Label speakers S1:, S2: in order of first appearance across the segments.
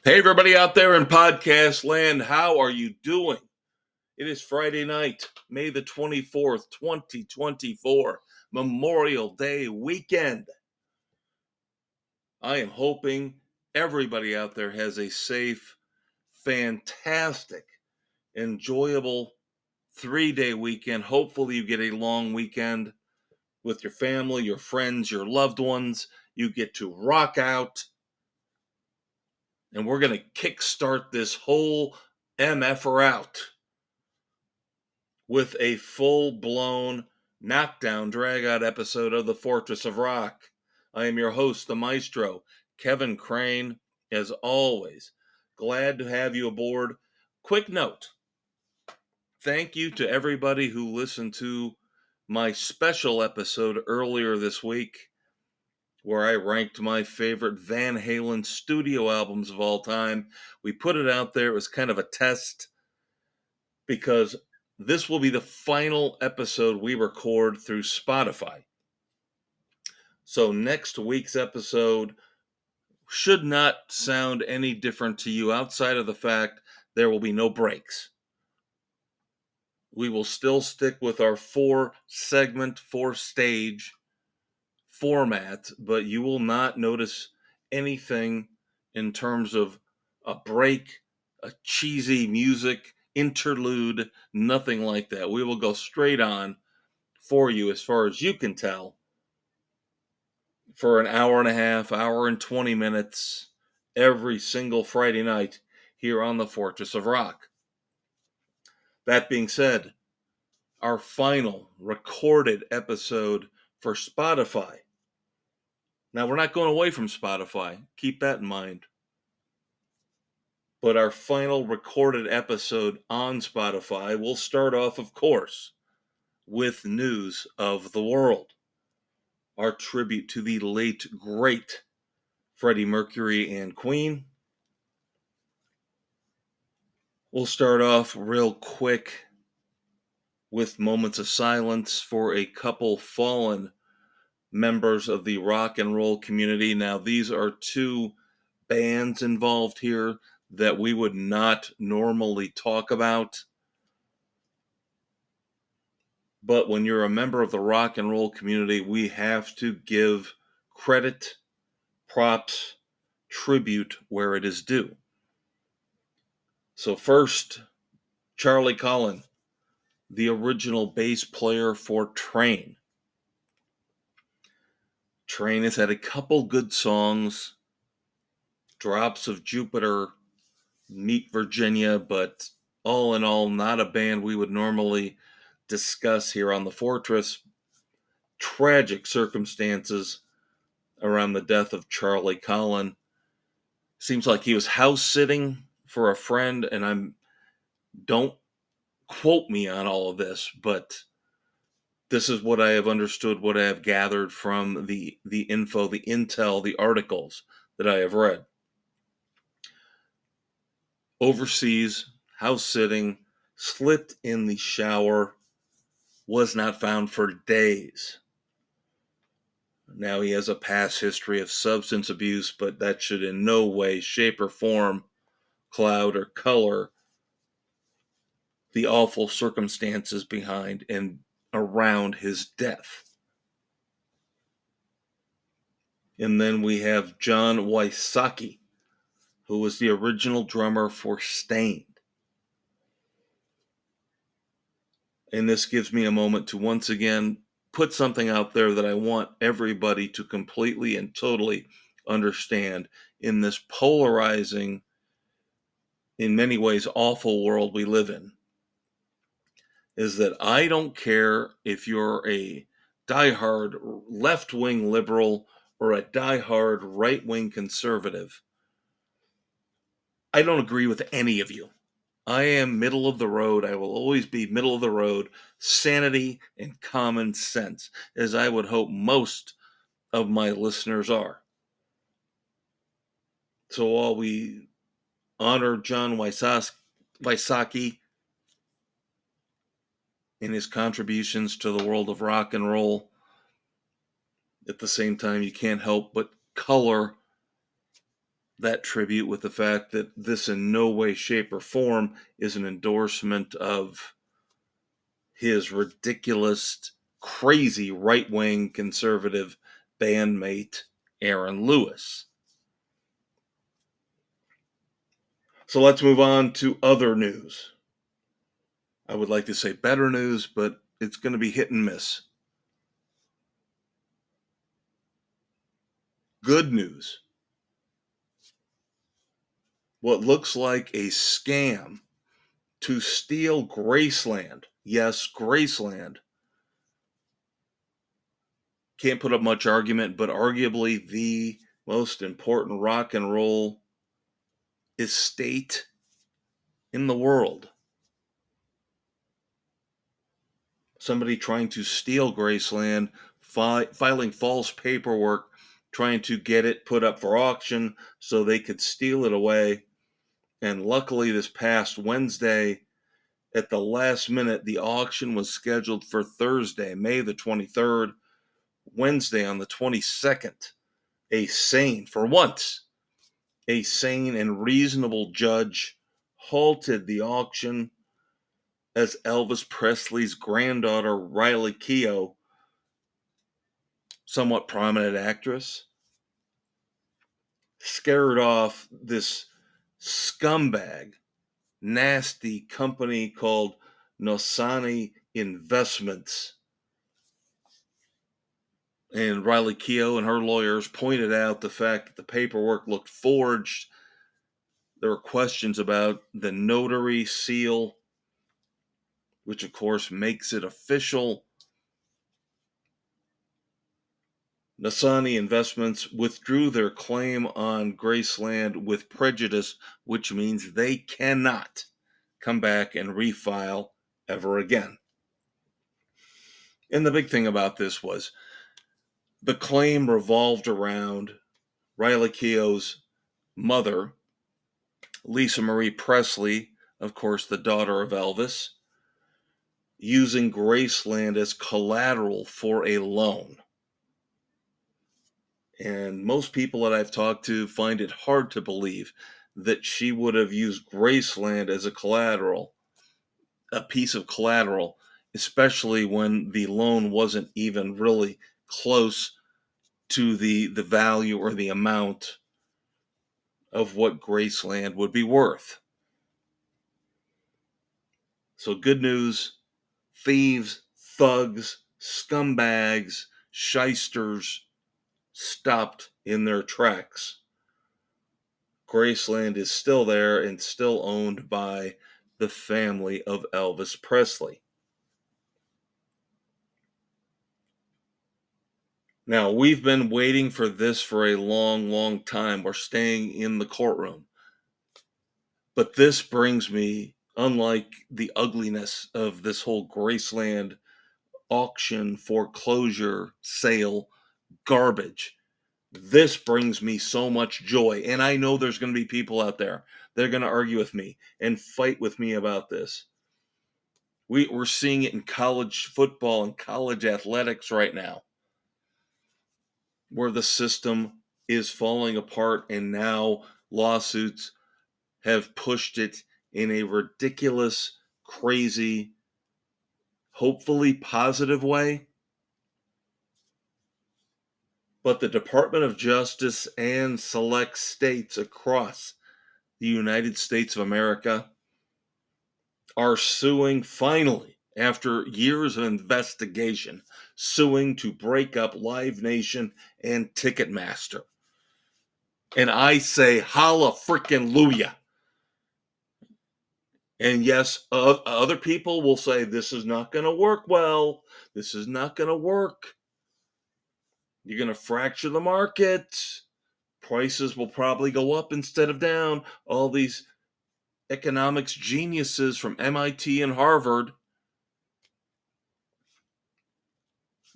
S1: Hey, everybody out there in podcast land, how are you doing? It is Friday night, May the 24th, 2024, Memorial Day weekend. I am hoping everybody out there has a safe, fantastic, enjoyable 3-day weekend. Hopefully, you get a long weekend with your family, your friends, your loved ones. You get to rock out. And we're going to kickstart this whole MFR out with a full-blown knockdown drag-out episode of the Fortress of Rock. I am your host, the Maestro, Kevin Crane. As always, glad to have you aboard. Quick note, thank you to everybody who listened to my special episode earlier this week, where I ranked my favorite Van Halen studio albums of all time. We put it out there. It was kind of a test because this will be the final episode we record through Spotify. So next week's episode should not sound any different to you outside of the fact there will be no breaks. We will still stick with our 4-segment, 4-stage format, but you will not notice anything in terms of a break, a cheesy music interlude, nothing like that. We will go straight on for you, as far as you can tell, for an hour and a half, hour and 20 minutes every single Friday night here on the Fortress of Rock. That being said, our final recorded episode for Spotify. Now, we're not going away from Spotify. Keep that in mind. But our final recorded episode on Spotify will start off, of course, with news of the world. Our tribute to the late, great Freddie Mercury and Queen. We'll start off real quick with moments of silence for a couple fallen members of the rock and roll community. Now, these are two bands involved here that we would not normally talk about. But when you're a member of the rock and roll community, we have to give credit, props, tribute where it is due. So first, Charlie Collin, the original bass player for Train. Train has had a couple good songs, Drops of Jupiter, Meet Virginia, but all in all, not a band we would normally discuss here on the Fortress. Tragic circumstances around the death of Charlie Collin. Seems like he was house sitting for a friend, and don't quote me on all of this, but this is what I have understood, what I have gathered from the info, the intel, the articles that I have read. Overseas, house sitting, slipped in the shower, was not found for days. Now he has a past history of substance abuse, but that should in no way, shape, or form cloud or color the awful circumstances behind and around his death. And then we have John Wysocki, who was the original drummer for Staind. And this gives me a moment to once again put something out there that I want everybody to completely and totally understand in this polarizing, in many ways awful world we live in, is that I don't care if you're a diehard left-wing liberal or a diehard right-wing conservative. I don't agree with any of you. I am middle of the road. I will always be middle of the road, sanity and common sense, as I would hope most of my listeners are. So while we honor John Wysocki in his contributions to the world of rock and roll, at the same time, you can't help but color that tribute with the fact that this in no way, shape, or form is an endorsement of his ridiculous, crazy right-wing conservative bandmate, Aaron Lewis. So let's move on to other news. I would like to say better news, but it's going to be hit and miss. Good news. What looks like a scam to steal Graceland. Yes, Graceland. Can't put up much argument, but arguably the most important rock and roll estate in the world. Somebody trying to steal Graceland, filing false paperwork, trying to get it put up for auction so they could steal it away. And luckily, this past Wednesday, at the last minute, the auction was scheduled for Thursday, May the 23rd. Wednesday on the 22nd, for once, a sane and reasonable judge halted the auction as Elvis Presley's granddaughter, Riley Keough, somewhat prominent actress, scared off this scumbag, nasty company called Nosani Investments. And Riley Keough and her lawyers pointed out the fact that the paperwork looked forged. There were questions about the notary seal, which of course makes it official. Nosani Investments withdrew their claim on Graceland with prejudice, which means they cannot come back and refile ever again. And the big thing about this was the claim revolved around Riley Keough's mother, Lisa Marie Presley, of course, the daughter of Elvis, using Graceland as collateral for a loan. And most people that I've talked to find it hard to believe that she would have used Graceland as a piece of collateral, especially when the loan wasn't even really close to the value or the amount of what Graceland would be worth. So good news, thieves, thugs, scumbags, shysters stopped in their tracks. Graceland is still there and still owned by the family of Elvis Presley. Now, we've been waiting for this for a long, long time. We're staying in the courtroom. But this brings me, unlike the ugliness of this whole Graceland auction, foreclosure, sale, garbage, this brings me so much joy. And I know there's going to be people out there that are going to argue with me and fight with me about this. We're seeing it in college football and college athletics right now, where the system is falling apart and now lawsuits have pushed it in a ridiculous, crazy, hopefully positive way. But the Department of Justice and select states across the United States of America are suing finally, after years of investigation, suing to break up Live Nation and Ticketmaster. And I say, holla frickin' Luya. And yes, other people will say, this is not going to work well. This is not going to work. You're going to fracture the market. Prices will probably go up instead of down. All these economics geniuses from MIT and Harvard.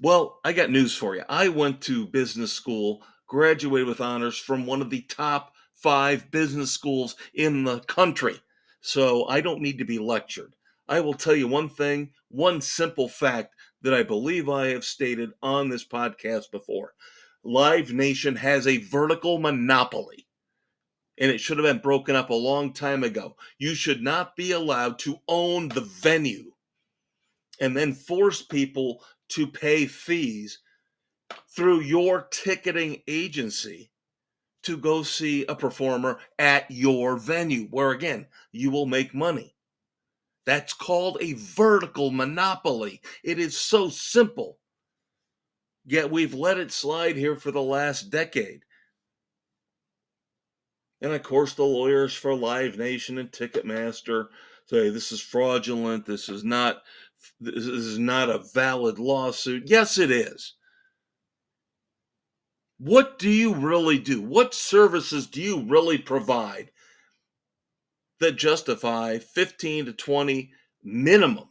S1: Well, I got news for you. I went to business school, graduated with honors from one of the top 5 business schools in the country. So I don't need to be lectured. I will tell you one thing, one simple fact that I believe I have stated on this podcast before. Live Nation has a vertical monopoly and it should have been broken up a long time ago. You should not be allowed to own the venue and then force people to pay fees through your ticketing agency to go see a performer at your venue, where again, you will make money. That's called a vertical monopoly. It is so simple. Yet we've let it slide here for the last decade. And of course, the lawyers for Live Nation and Ticketmaster say this is fraudulent. This is not a valid lawsuit. Yes, it is. What do you really do? What services do you really provide that justify 15 to 20 minimum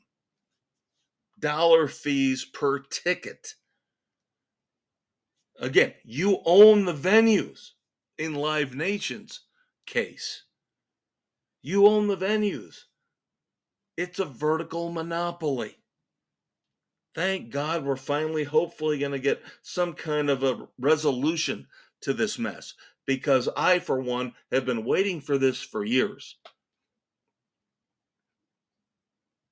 S1: dollar fees per ticket? Again, you own the venues in Live Nation's case. You own the venues. It's a vertical monopoly. Thank God we're finally, hopefully, going to get some kind of a resolution to this mess, because I, for one, have been waiting for this for years.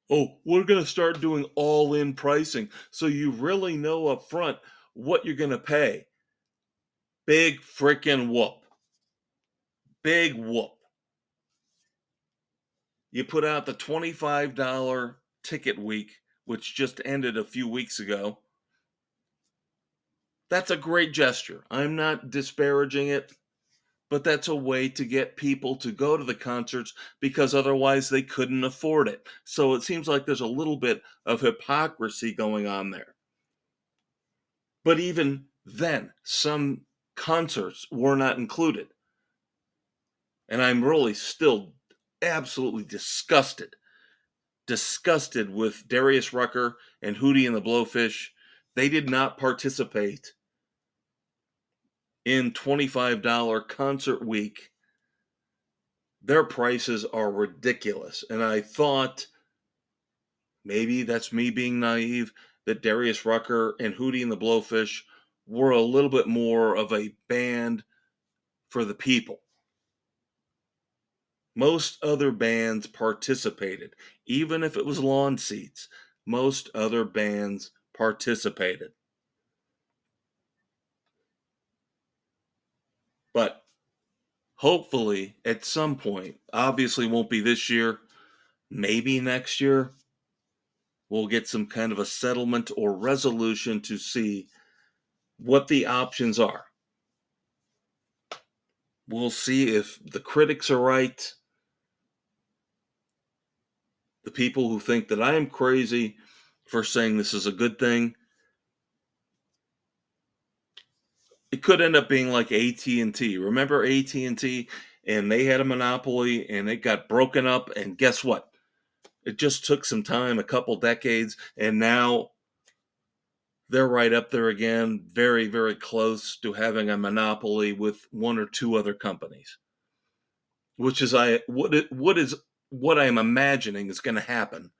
S1: Oh, we're going to start doing all-in pricing, so you really know up front what you're going to pay. Big freaking whoop. Big whoop. You put out the $25 ticket week, which just ended a few weeks ago. That's a great gesture. I'm not disparaging it, but that's a way to get people to go to the concerts because otherwise they couldn't afford it. So it seems like there's a little bit of hypocrisy going on there. But even then, some concerts were not included. And I'm really still absolutely disgusted with Darius Rucker and Hootie and the Blowfish. They did not participate in $25 concert week. Their prices are ridiculous. And I thought, maybe that's me being naive, that Darius Rucker and Hootie and the Blowfish were a little bit more of a band for the people. Most other bands participated, even if it was lawn seats. Most other bands participated. But hopefully, at some point, obviously won't be this year, maybe next year, we'll get some kind of a settlement or resolution to see what the options are. We'll see if the critics are right. The people who think that I am crazy for saying this is a good thing. It could end up being like AT&T. Remember AT&T? And they had a monopoly and it got broken up. And guess what? It just took some time, a couple decades, and now they're right up there again, very, very close to having a monopoly with one or two other companies, which is what I am imagining is going to happen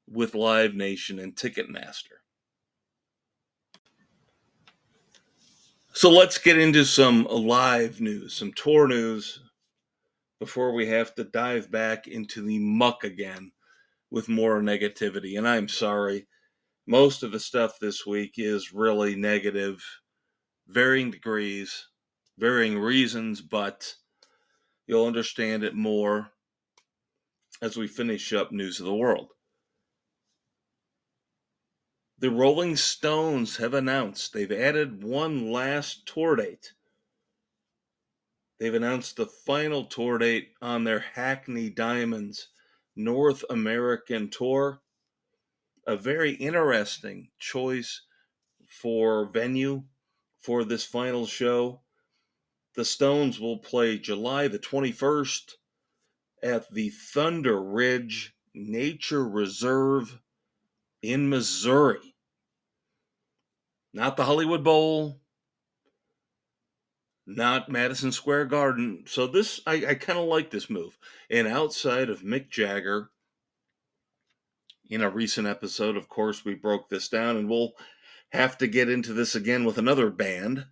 S1: with Live Nation and Ticketmaster. So let's get into some live news, some tour news, before we have to dive back into the muck again with more negativity. And I'm sorry, most of the stuff this week is really negative, varying degrees, varying reasons, but you'll understand it more as we finish up News of the World. The Rolling Stones have announced they've added one last tour date. They've announced the final tour date on their Hackney Diamonds North American tour. A very interesting choice for venue for this final show. The Stones will play July the 21st at the Thunder Ridge Nature Reserve in Missouri. Not the Hollywood Bowl, not Madison Square Garden. So this, I kind of like this move. And outside of Mick Jagger, in a recent episode, of course, we broke this down, and we'll have to get into this again with another band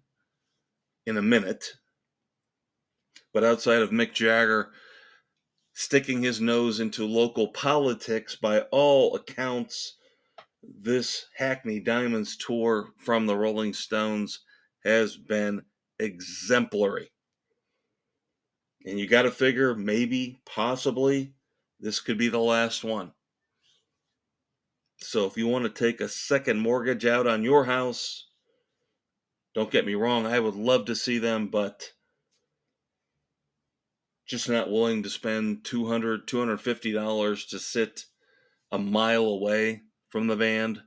S1: in a minute. But outside of Mick Jagger sticking his nose into local politics, by all accounts, this Hackney Diamonds tour from the Rolling Stones has been exemplary. And you got to figure maybe, possibly, this could be the last one. So if you want to take a second mortgage out on your house, don't get me wrong, I would love to see them, but just not willing to spend $200, $250 to sit a mile away from the band.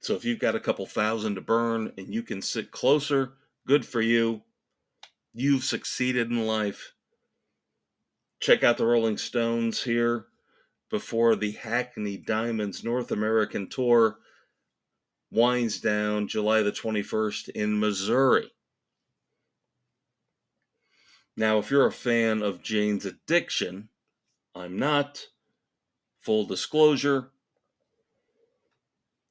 S1: So if you've got a couple thousand to burn and you can sit closer, good for you. You've succeeded in life. Check out the Rolling Stones here before the Hackney Diamonds North American Tour winds down July the 21st in Missouri. Now, if you're a fan of Jane's Addiction, I'm not. Full disclosure,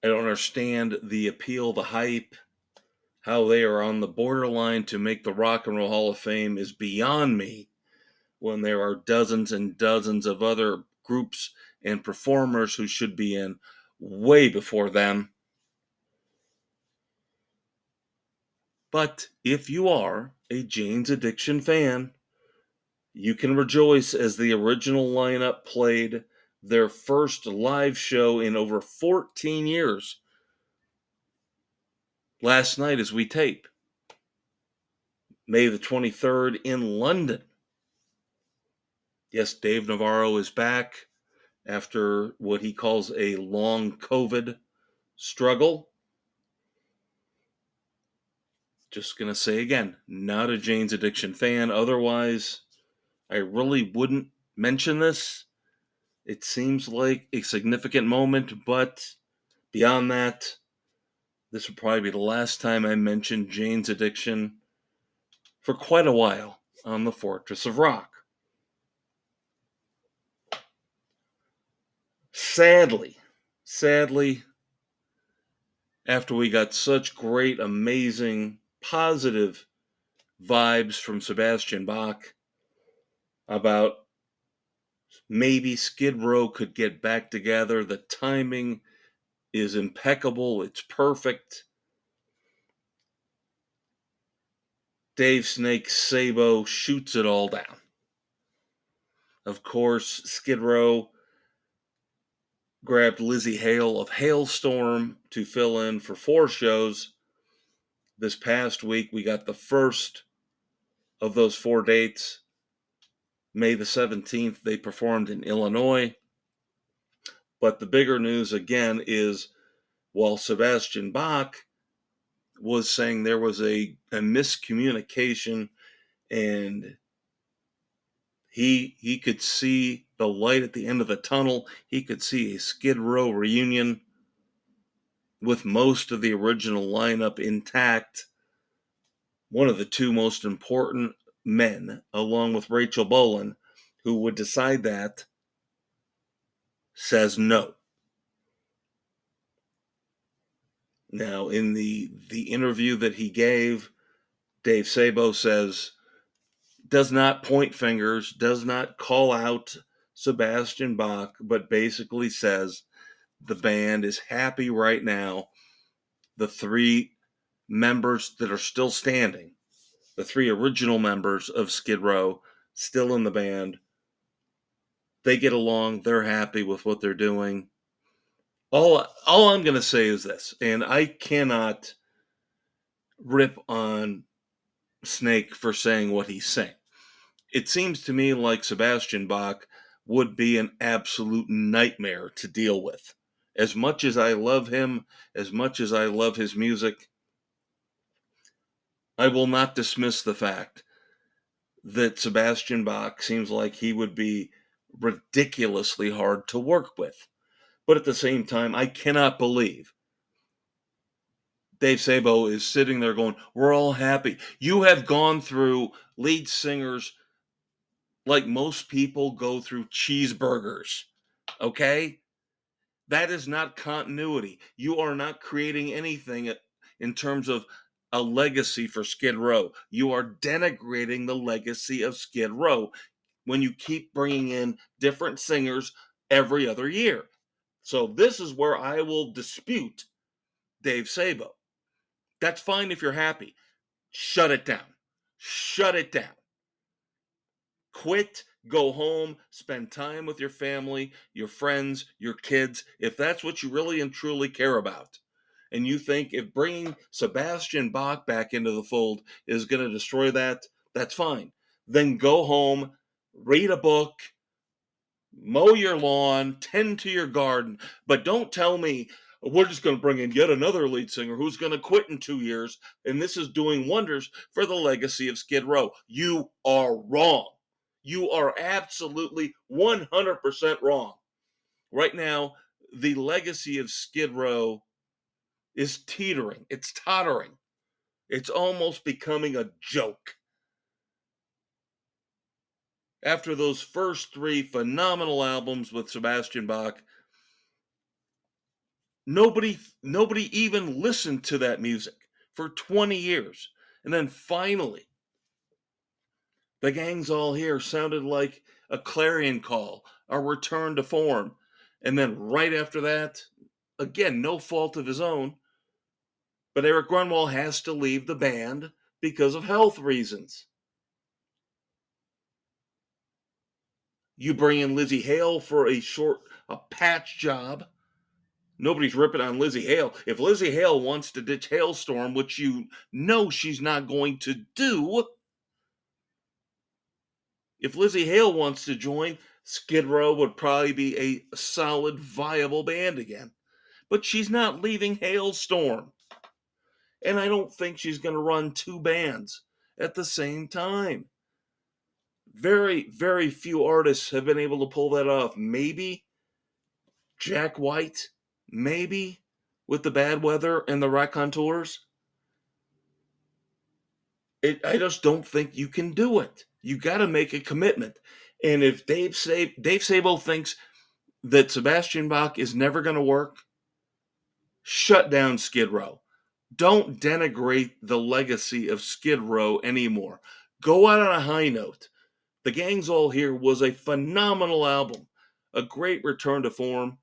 S1: I don't understand the appeal, the hype, how they are on the borderline to make the Rock and Roll Hall of Fame is beyond me when there are dozens and dozens of other groups and performers who should be in way before them. But if you are a Jane's Addiction fan, you can rejoice as the original lineup played their first live show in over 14 years last night as we tape, May the 23rd in London. Yes, Dave Navarro is back after what he calls a long COVID struggle. Just going to say again, not a Jane's Addiction fan. Otherwise, I really wouldn't mention this. It seems like a significant moment, but beyond that, this will probably be the last time I mention Jane's Addiction for quite a while on the Fortress of Rock. Sadly, after we got such great, amazing, positive vibes from Sebastian Bach about maybe Skid Row could get back together, the timing is impeccable, it's perfect. Dave Snake Sabo shoots it all down. Of course, Skid Row grabbed Lizzie Hale of Hailstorm to fill in for 4 shows. This past week, we got the first of those 4 dates. May the 17th, they performed in Illinois. But the bigger news, again, is while Sebastian Bach was saying there was a miscommunication and he could see the light at the end of the tunnel, he could see a Skid Row reunion with most of the original lineup intact. One of the 2 most important men, along with Rachel Bolan, who would decide that, says no. Now, in the interview that he gave, Dave Sabo says, does not point fingers, does not call out Sebastian Bach, but basically says the band is happy right now. The 3 members that are still standing, the 3 original members of Skid Row, still in the band, they get along, they're happy with what they're doing. All I'm going to say is this, and I cannot rip on Snake for saying what he's saying. It seems to me like Sebastian Bach would be an absolute nightmare to deal with. As much as I love him, as much as I love his music, I will not dismiss the fact that Sebastian Bach seems like he would be ridiculously hard to work with. But at the same time, I cannot believe Dave Sabo is sitting there going, we're all happy. You have gone through lead singers like most people go through cheeseburgers, okay? That is not continuity. You are not creating anything in terms of a legacy for Skid Row. You are denigrating the legacy of Skid Row when you keep bringing in different singers every other year. So this is where I will dispute Dave Sabo. That's fine if you're happy. Shut it down. Shut it down. Quit, go home, spend time with your family, your friends, your kids, if that's what you really and truly care about. And you think if bringing Sebastian Bach back into the fold is going to destroy that, that's fine. Then go home, read a book, mow your lawn, tend to your garden, but don't tell me we're just going to bring in yet another lead singer who's going to quit in 2 years, and this is doing wonders for the legacy of Skid Row. You are wrong. You are absolutely 100% wrong. Right now, the legacy of Skid Row is teetering. It's tottering. It's almost becoming a joke. After those first 3 phenomenal albums with Sebastian Bach, nobody even listened to that music for 20 years. And then finally, The Gang's All Here sounded like a clarion call, a return to form. And then right after that, again, no fault of his own, but Eric Grunwald has to leave the band because of health reasons. You bring in Lizzie Hale for a patch job. Nobody's ripping on Lizzie Hale. If Lizzie Hale wants to ditch Hailstorm, which you know she's not going to do, if Lizzie Hale wants to join, Skid Row would probably be a solid, viable band again. But she's not leaving Hailstorm. And I don't think she's going to run 2 bands at the same time. Very, very few artists have been able to pull that off. Maybe Jack White, maybe with the Bad Weather and the Raconteurs. I just don't think you can do it. You got to make a commitment. And if Dave Sabo thinks that Sebastian Bach is never going to work, shut down Skid Row. Don't denigrate the legacy of Skid Row anymore. Go out on a high note. The Gang's All Here was a phenomenal album, a great return to form,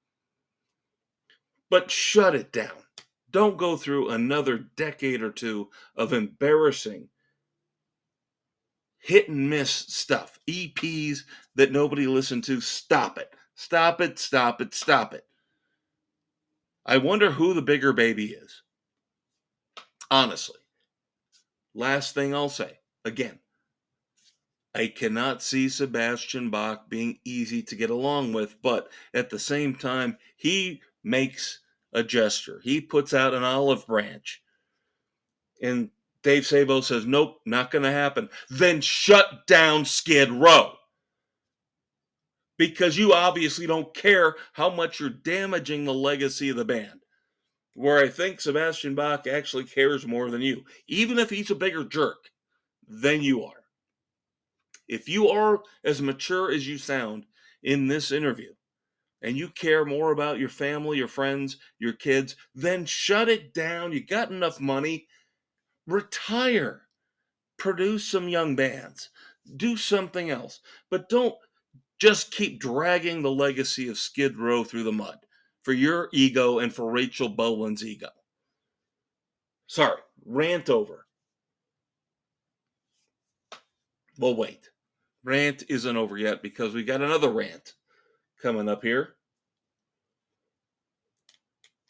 S1: but shut it down. Don't go through another decade or 2 of embarrassing hit and miss stuff, EPs that nobody listened to. Stop it. Stop it, stop it, stop it. I wonder who the bigger baby is. Honestly. Last thing I'll say. Again, I cannot see Sebastian Bach being easy to get along with, but at the same time, he makes a gesture. He puts out an olive branch. And Dave Sabo says, nope, not going to happen. Then shut down Skid Row. Because you obviously don't care how much you're damaging the legacy of the band. Where I think Sebastian Bach actually cares more than you. Even if he's a bigger jerk than you are. If you are as mature as you sound in this interview, and you care more about your family, your friends, your kids, then shut it down. You got enough money. Retire. Produce some young bands. Do something else. But don't just keep dragging the legacy of Skid Row through the mud for your ego and for Rachel Boland's ego. Sorry, rant over. Well, wait. Rant isn't over yet because we got another rant coming up here.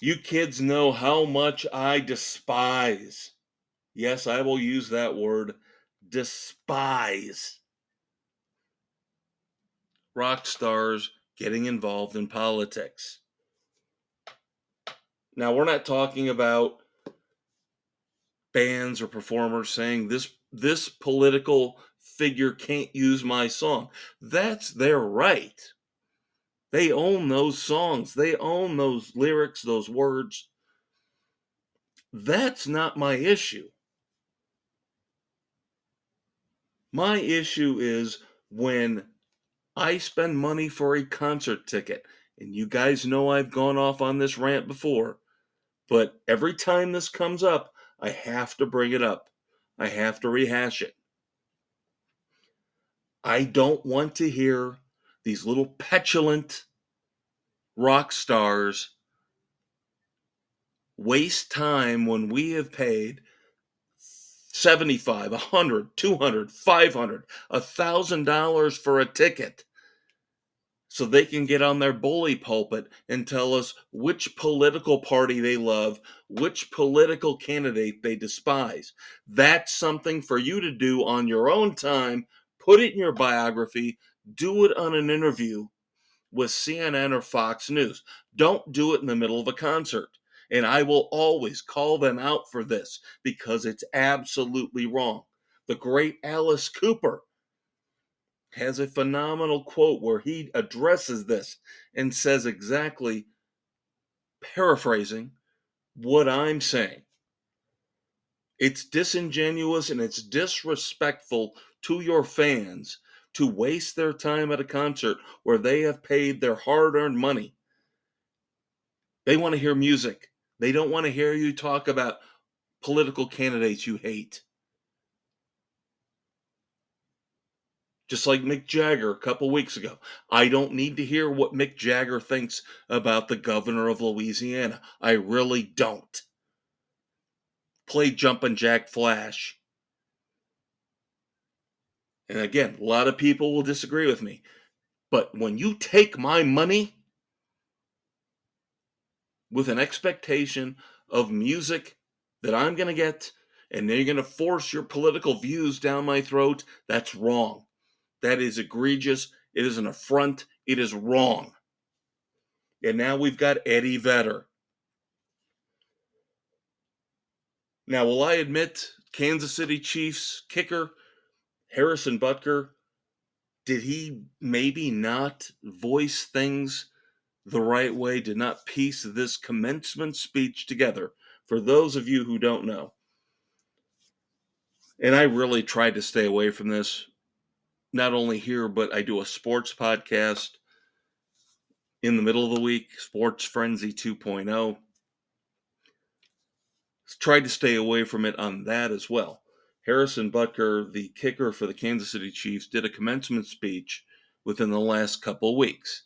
S1: You kids know how much I despise. Yes, I will use that word, despise. Rock stars getting involved in politics. Now, we're not talking about bands or performers saying this political figure can't use my song. That's their right. They own those songs. They own those lyrics, those words. That's not my issue. My issue is when I spend money for a concert ticket, and you guys know I've gone off on this rant before, but every time this comes up, I have to bring it up. I have to rehash it. I don't want to hear these little petulant rock stars waste time when we have paid 75, 100, 200, 500, $1,000 for a ticket so they can get on their bully pulpit and tell us which political party they love, which political candidate they despise. That's something for you to do on your own time. Put it in your biography. Do it on an interview with CNN or Fox News. Don't do it in the middle of a concert. And I will always call them out for this because it's absolutely wrong. The great Alice Cooper has a phenomenal quote where he addresses this and says exactly, paraphrasing, what I'm saying. It's disingenuous and it's disrespectful to your fans to waste their time at a concert where they have paid their hard-earned money. They want to hear music. They don't want to hear you talk about political candidates you hate. Just like Mick Jagger a couple weeks ago. I don't need to hear what Mick Jagger thinks about the governor of Louisiana. I really don't. Play Jumpin' Jack Flash. And again, a lot of people will disagree with me. But when you take my money with an expectation of music that I'm going to get, and then you're going to force your political views down my throat, that's wrong. That is egregious. It is an affront. It is wrong. And now we've got Eddie Vedder. Now, will I admit, Kansas City Chiefs kicker Harrison Butker, did he maybe not voice things the right way, did not piece this commencement speech together? For those of you who don't know, and I really tried to stay away from this, not only here, but I do a sports podcast in the middle of the week, Sports Frenzy 2.0. Tried to stay away from it on that as well. Harrison Butker, the kicker for the Kansas City Chiefs, did a commencement speech within the last couple weeks.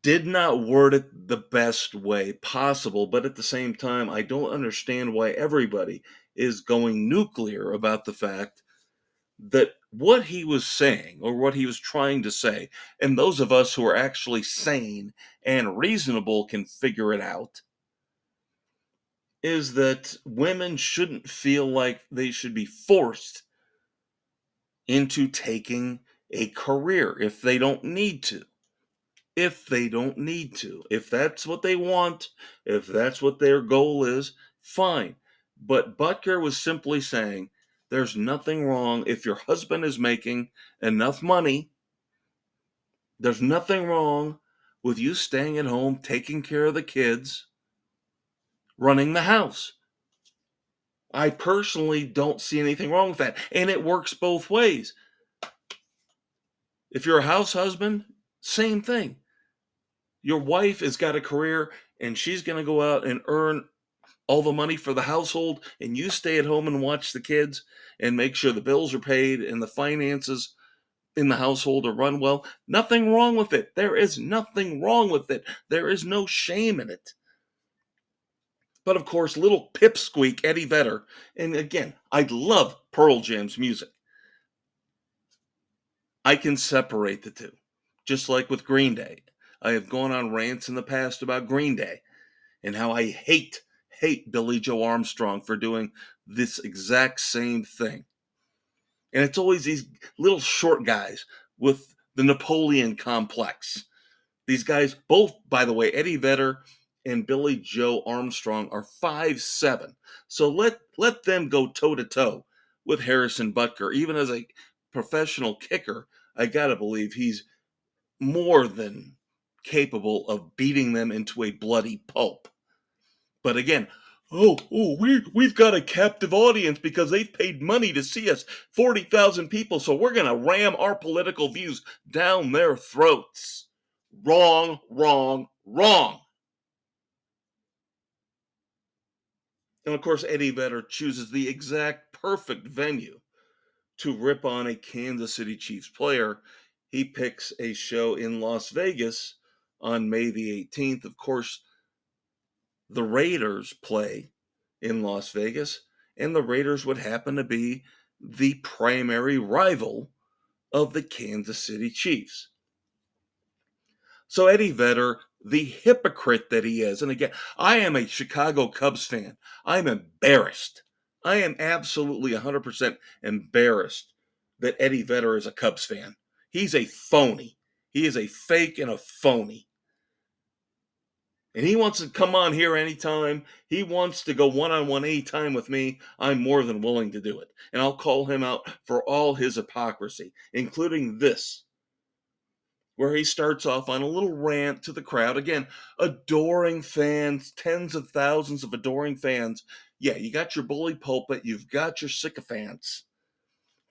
S1: Did not word it the best way possible, but at the same time, I don't understand why everybody is going nuclear about the fact that what he was saying or what he was trying to say, and those of us who are actually sane and reasonable can figure it out, is that women shouldn't feel like they should be forced into taking a career if they don't need to. If they don't need to. If that's what they want, if that's what their goal is, fine. But Butker was simply saying there's nothing wrong if your husband is making enough money. There's nothing wrong with you staying at home, taking care of the kids, running the house. I personally don't see anything wrong with that. And it works both ways. If you're a house husband, same thing. Your wife has got a career and she's going to go out and earn all the money for the household, and you stay at home and watch the kids and make sure the bills are paid and the finances in the household are run well. Nothing wrong with it. There is nothing wrong with it. There is no shame in it. But of course, little pipsqueak Eddie Vedder, and again, I love Pearl Jam's music. I can separate the two, just like with Green Day. I have gone on rants in the past about Green Day and how I hate Billy Joe Armstrong for doing this exact same thing. And it's always these little short guys with the Napoleon complex. These guys, both, by the way, Eddie Vedder and Billy Joe Armstrong are 5'7". So let them go toe-to-toe with Harrison Butker. Even as a professional kicker, I gotta believe he's more than capable of beating them into a bloody pulp. But again, we've got a captive audience because they've paid money to see us, 40,000 people, so we're going to ram our political views down their throats. Wrong, wrong, wrong. And of course, Eddie Vedder chooses the exact perfect venue to rip on a Kansas City Chiefs player. He picks a show in Las Vegas on May the 18th. Of course, the Raiders play in Las Vegas, and the Raiders would happen to be the primary rival of the Kansas City Chiefs. So Eddie Vedder, the hypocrite that he is, and again, I am a Chicago Cubs fan. I'm embarrassed. I am absolutely 100% embarrassed that Eddie Vedder is a Cubs fan. He's a phony. He is a fake and a phony. And he wants to come on here anytime. He wants to go one-on-one anytime with me. I'm more than willing to do it. And I'll call him out for all his hypocrisy, including this, where he starts off on a little rant to the crowd. Again, adoring fans, tens of thousands of adoring fans. Yeah, you got your bully pulpit, you've got your sycophants.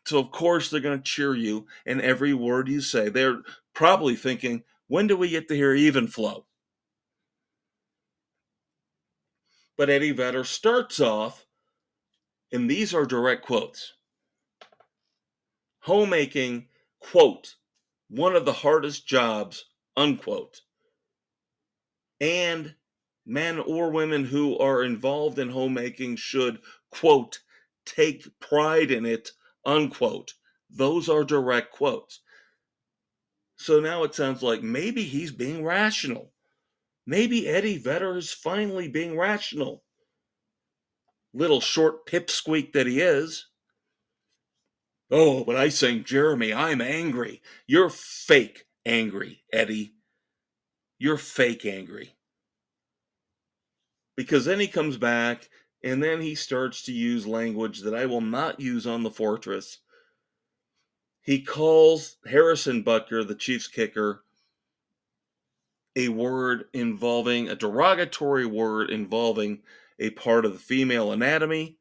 S1: So, of course, they're going to cheer you in every word you say. They're probably thinking, when do we get to hear even flow? But Eddie Vedder starts off, and these are direct quotes. Homemaking, quote, one of the hardest jobs, unquote. And men or women who are involved in homemaking should, quote, take pride in it, unquote. Those are direct quotes. So now it sounds like maybe he's being rational. Maybe Eddie Vedder is finally being rational. Little short pipsqueak that he is. Oh, but I sing Jeremy, I'm angry. You're fake angry, Eddie. You're fake angry. Because then he comes back and then he starts to use language that I will not use on the Fortress. He calls Harrison Butker, the Chiefs kicker, a derogatory word involving a part of the female anatomy.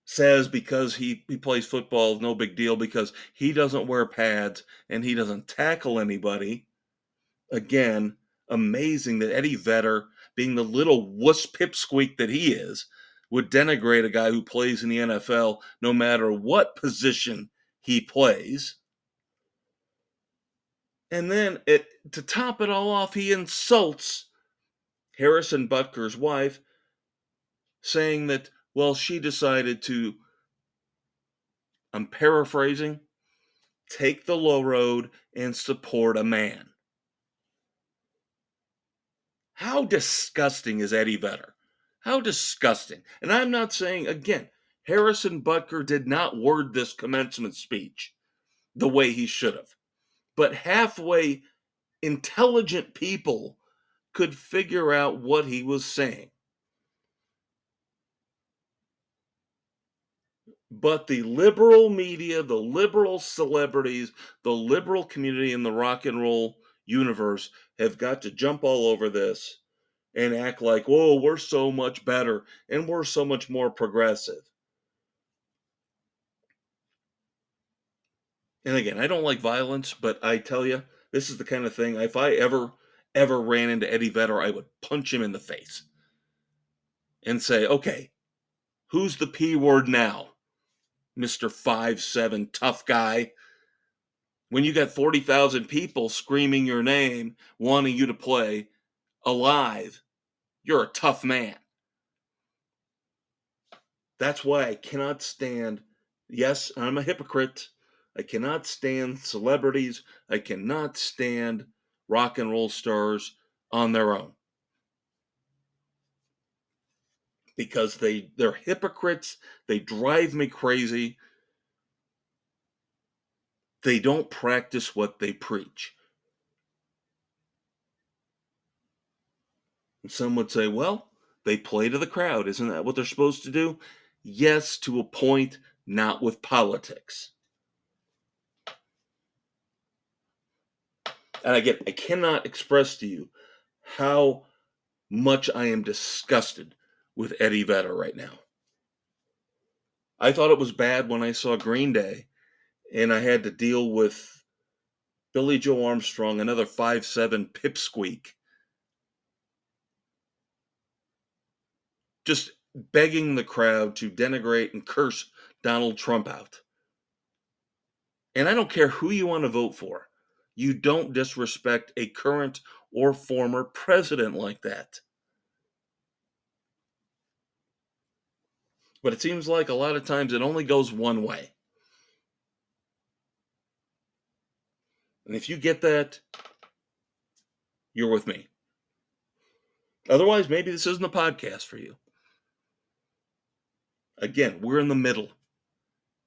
S1: Says because he plays football, no big deal because he doesn't wear pads and he doesn't tackle anybody. Again, amazing that Eddie Vedder, being the little wuss pipsqueak that he is, would denigrate a guy who plays in the NFL no matter what position he plays. And then, to top it all off, he insults Harrison Butker's wife, saying that, well, she decided to, I'm paraphrasing, take the low road and support a man. How disgusting is Eddie Vedder? How disgusting. And I'm not saying, again, Harrison Butker did not word this commencement speech the way he should have. But halfway intelligent people could figure out what he was saying. But the liberal media, the liberal celebrities, the liberal community in the rock and roll universe have got to jump all over this and act like, whoa, we're so much better and we're so much more progressive. And again, I don't like violence, but I tell you, this is the kind of thing, if I ever ran into Eddie Vedder, I would punch him in the face and say, okay, who's the P word now, Mr. 5'7" tough guy? When you got 40,000 people screaming your name, wanting you to play alive, you're a tough man. That's why I cannot stand, yes, I'm a hypocrite. I cannot stand celebrities. I cannot stand rock and roll stars on their own. Because they're hypocrites. They drive me crazy. They don't practice what they preach. And some would say, well, they play to the crowd. Isn't that what they're supposed to do? Yes, to a point, not with politics. And I cannot express to you how much I am disgusted with Eddie Vedder right now. I thought it was bad when I saw Green Day and I had to deal with Billy Joe Armstrong, another 5'7" pipsqueak, just begging the crowd to denigrate and curse Donald Trump out. And I don't care who you want to vote for. You don't disrespect a current or former president like that. But it seems like a lot of times it only goes one way. And if you get that, you're with me. Otherwise, maybe this isn't a podcast for you. Again, we're in the middle.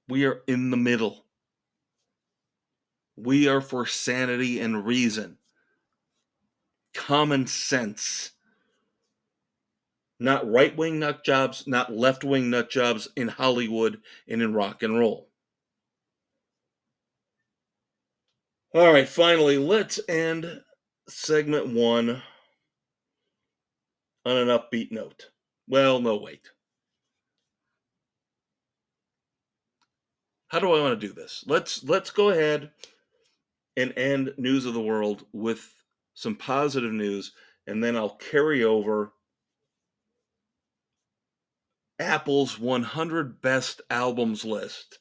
S1: We are in the middle. We are for sanity and reason. Common sense. Not right-wing nut jobs, not left-wing nut jobs in Hollywood and in rock and roll. All right, finally, let's end segment 1 on an upbeat note. Well, no, wait. How do I want to do this? Let's go ahead and end News of the World with some positive news, and then I'll carry over Apple's 100 best albums list.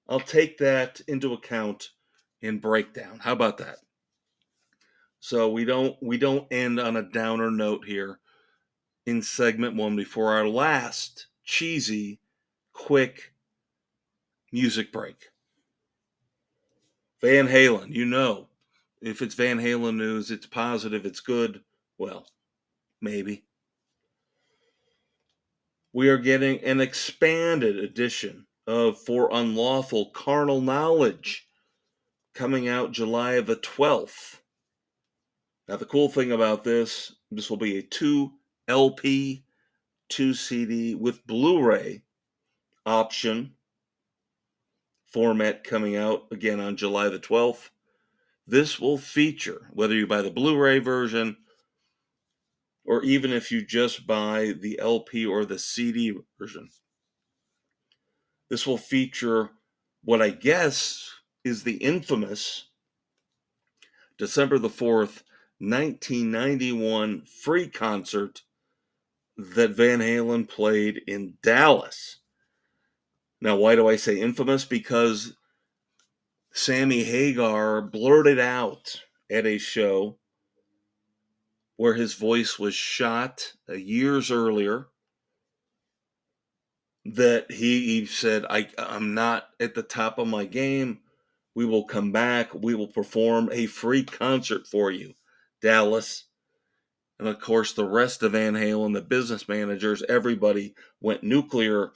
S1: I'll take that into account in breakdown. How about that? So we don't end on a downer note here in segment 1 before our last cheesy, quick music break. Van Halen, if it's Van Halen news, it's positive, it's good. Well, maybe. We are getting an expanded edition of For Unlawful Carnal Knowledge coming out July the 12th. Now, the cool thing about this will be a 2 LP, 2 CD with Blu-ray option format coming out again on July the 12th. This will feature, whether you buy the Blu-ray version or even if you just buy the LP or the CD version, this will feature what I guess is the infamous December the 4th, 1991 free concert that Van Halen played in Dallas. Now, why do I say infamous? Because Sammy Hagar blurted out at a show where his voice was shot years earlier that he said, I'm not at the top of my game. We will come back. We will perform a free concert for you, Dallas. And of course, the rest of Van Halen, the business managers, everybody went nuclear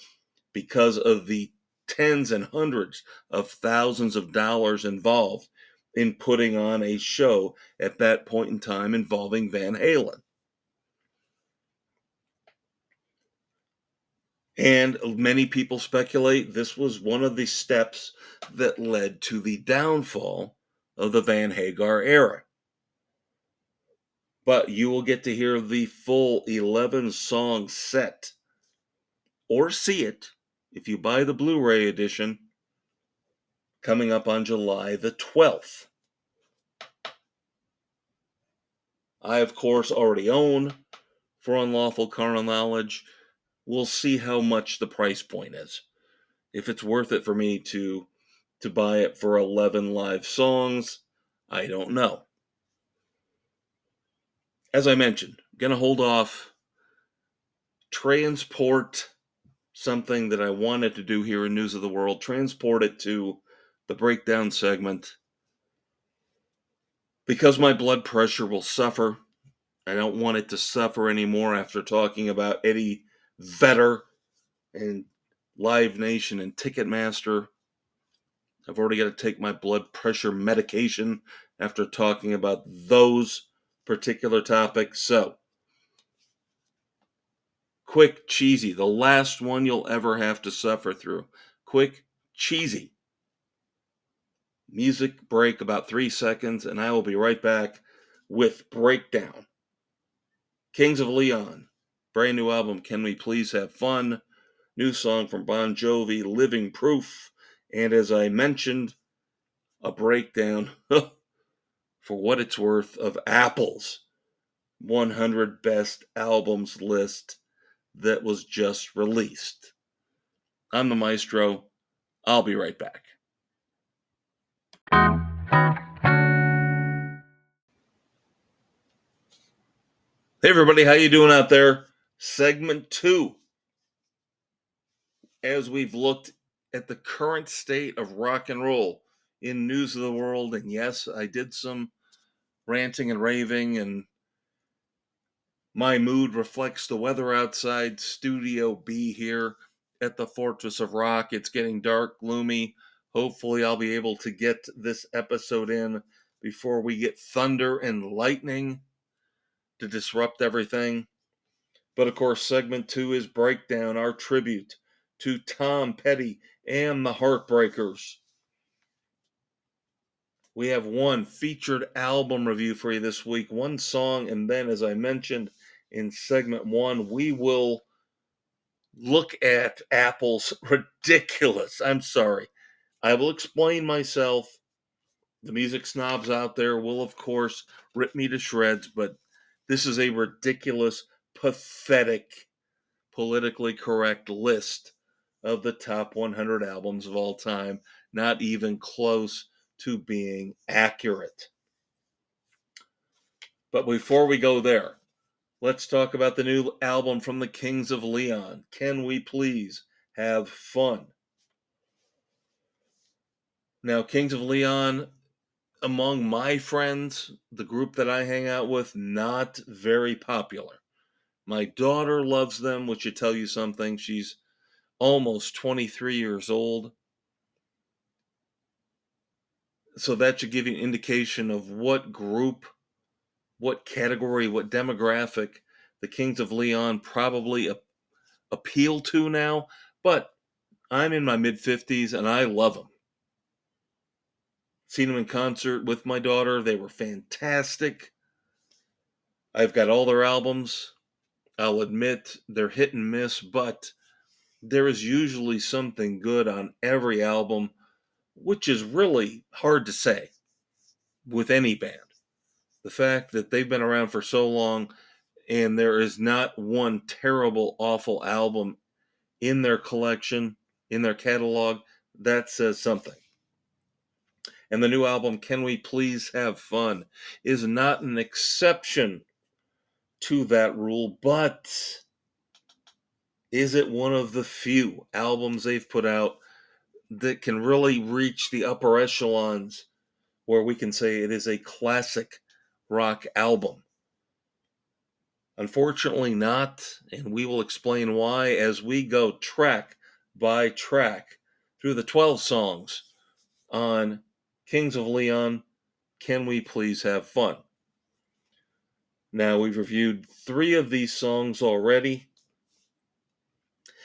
S1: because of the tens and hundreds of thousands of dollars involved in putting on a show at that point in time involving Van Halen. And many people speculate this was one of the steps that led to the downfall of the Van Hagar era. But you will get to hear the full 11-song set, or see it if you buy the Blu-ray edition, coming up on July the 12th. I, of course, already own For Unlawful Carnal Knowledge. We'll see how much the price point is. If it's worth it for me to buy it for 11 live songs, I don't know. As I mentioned, going to hold off, transport something that I wanted to do here in News of the World, transport it to the breakdown segment. Because my blood pressure will suffer, I don't want it to suffer anymore after talking about Eddie Vedder and Live Nation and Ticketmaster. I've already got to take my blood pressure medication after talking about those particular topics. So, quick, cheesy, the last one you'll ever have to suffer through. Quick, cheesy. Music break about 3 seconds, and I will be right back with Breakdown. Kings of Leon, brand new album, Can We Please Have Fun? New song from Bon Jovi, Living Proof. And as I mentioned, a breakdown, for what it's worth, of Apple's 100 best albums list that was just released. I'm the Maestro. I'll be right back. Hey everybody, how you doing out there? Segment 2. As we've looked at the current state of rock and roll in news of the world, and yes, I did some ranting and raving, and my mood reflects the weather outside. Studio B here at the Fortress of Rock. It's getting dark, gloomy. Hopefully I'll be able to get this episode in before we get thunder and lightning to disrupt everything. But of course, segment 2 is Breakdown, our tribute to Tom Petty and the Heartbreakers. We have one featured album review for you this week, one song, and then, as I mentioned in segment 1, we will look at Apple's ridiculous, I'm sorry, I will explain myself. The music snobs out there will, of course, rip me to shreds, but this is a ridiculous, pathetic, politically correct list of the top 100 albums of all time, not even close to being accurate. But before we go there, let's talk about the new album from the Kings of Leon. Can we please have fun? Now, Kings of Leon, among my friends, the group that I hang out with, not very popular. My daughter loves them, which should tell you something. She's almost 23 years old. So that should give you an indication of what group, what category, what demographic the Kings of Leon probably appeal to now. But I'm in my mid-50s and I love them. Seen them in concert with my daughter. They were fantastic. I've got all their albums. I'll admit they're hit and miss, but there is usually something good on every album, which is really hard to say with any band. The fact that they've been around for so long and there is not one terrible, awful album in their collection, in their catalog, that says something. And the new album, Can We Please Have Fun, is not an exception to that rule, but is it one of the few albums they've put out that can really reach the upper echelons where we can say it is a classic rock album? Unfortunately not, and we will explain why as we go track by track through the 12 songs on Kings of Leon, Can We Please Have Fun? Now, we've reviewed 3 of these songs already,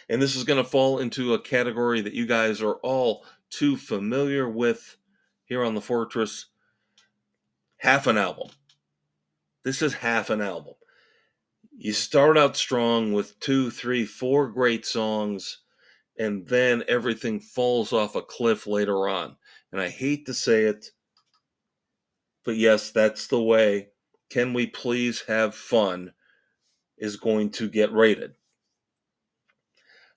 S1: and this is going to fall into a category that you guys are all too familiar with here on the Fortress. Half an album. This is half an album. You start out strong with 2, 3, 4 great songs, and then everything falls off a cliff later on. And I hate to say it, but yes, that's the way Can We Please Have Fun is going to get rated.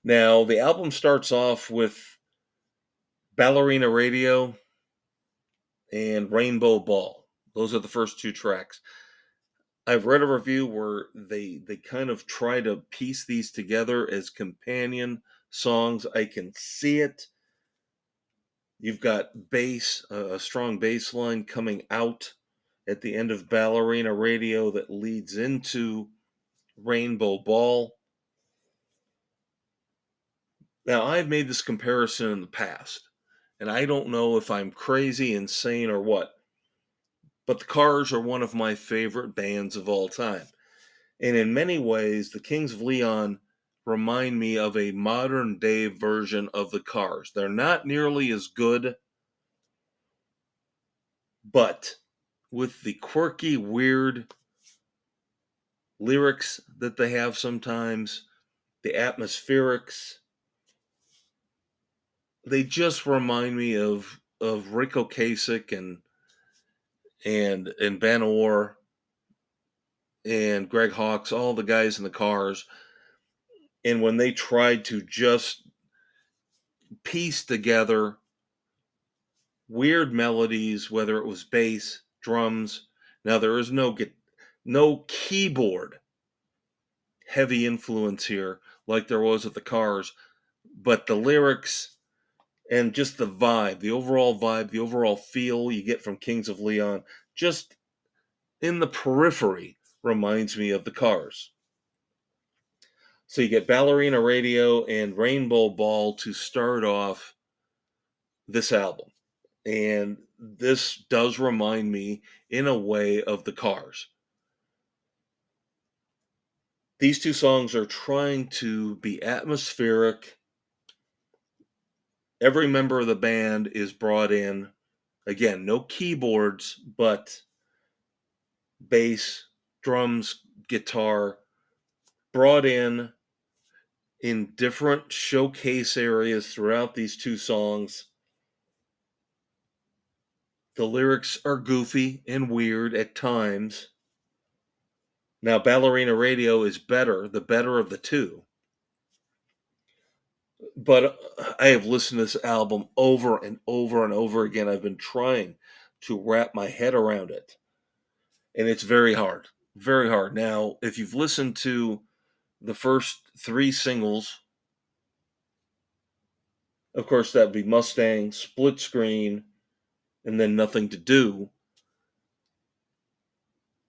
S1: Now, the album starts off with Ballerina Radio and Rainbow Ball. Those are the first 2 tracks. I've read a review where they kind of try to piece these together as companion songs. I can see it. You've got bass, a strong bass line coming out at the end of Ballerina Radio that leads into Rainbow Ball. Now, I've made this comparison in the past, and I don't know if I'm crazy, insane, or what, but the Cars are one of my favorite bands of all time. And in many ways, the Kings of Leon remind me of a modern day version of the Cars. They're not nearly as good, but with the quirky, weird lyrics that they have sometimes, the atmospherics, they just remind me of Rico Kasich and Banor and Greg Hawkes, all the guys in the Cars. And when they tried to just piece together weird melodies, whether it was bass, drums, now there is no keyboard heavy influence here like there was at the Cars, but the lyrics and just the overall vibe, the overall feel you get from Kings of Leon, just in the periphery, reminds me of the Cars. So you get Ballerina Radio and Rainbow Ball to start off this album. And this does remind me, in a way, of the Cars. These two songs are trying to be atmospheric. Every member of the band is brought in. Again, no keyboards, but bass, drums, guitar, brought in different showcase areas throughout these two songs. The lyrics are goofy and weird at times. Now, Ballerina Radio is the better of the two. But I have listened to this album over and over and over again. I've been trying to wrap my head around it. And it's very hard. Very hard. Now, if you've listened to the first three singles, of course, that would be Mustang, Split Screen, and then Nothing to Do.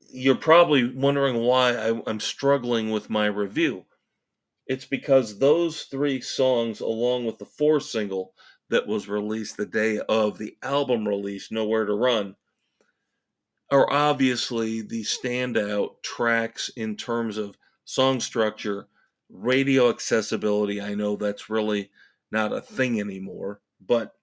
S1: You're probably wondering why I'm struggling with my review. It's because those three songs, along with the fourth single that was released the day of the album release, Nowhere to Run, are obviously the standout tracks in terms of song structure, radio accessibility. I know that's really not a thing anymore, but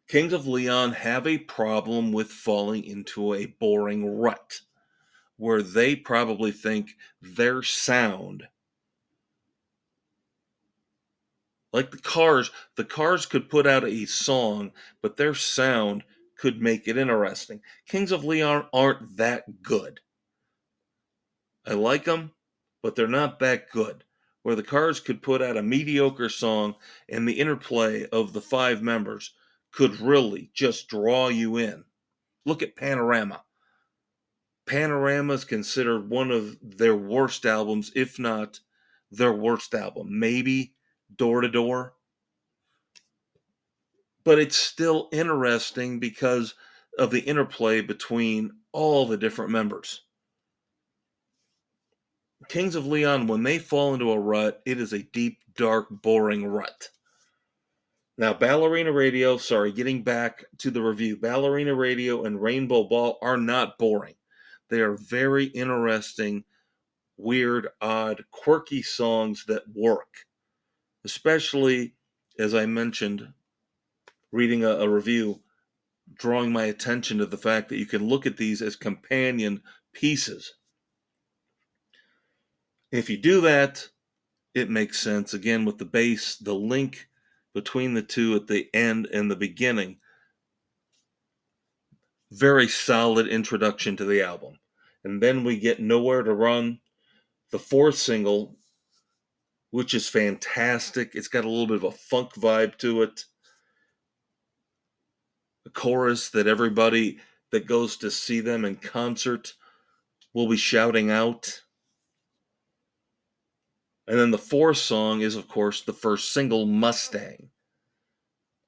S1: Kings of Leon have a problem with falling into a boring rut where they probably think their sound, like the Cars could put out a song, but their sound could make it interesting. Kings of Leon aren't that good. I like them, but they're not that good. Where the Cars could put out a mediocre song and the interplay of the five members could really just draw you in. Look at Panorama. Panorama is considered one of their worst albums, if not their worst album. Maybe Door to Door. But it's still interesting because of the interplay between all the different members. Kings of Leon, when they fall into a rut, it is a deep, dark, boring rut. Now, getting back to the review, Ballerina Radio and Rainbow Ball are not boring. They are very interesting, weird, odd, quirky songs that work. Especially, as I mentioned, reading a review, drawing my attention to the fact that you can look at these as companion pieces. If you do that, it makes sense. Again, with the bass, the link between the two at the end and the beginning. Very solid introduction to the album. And then we get Nowhere to Run, the fourth single, which is fantastic. It's got a little bit of a funk vibe to it. A chorus that everybody that goes to see them in concert will be shouting out. And then the fourth song is, of course, the first single, Mustang.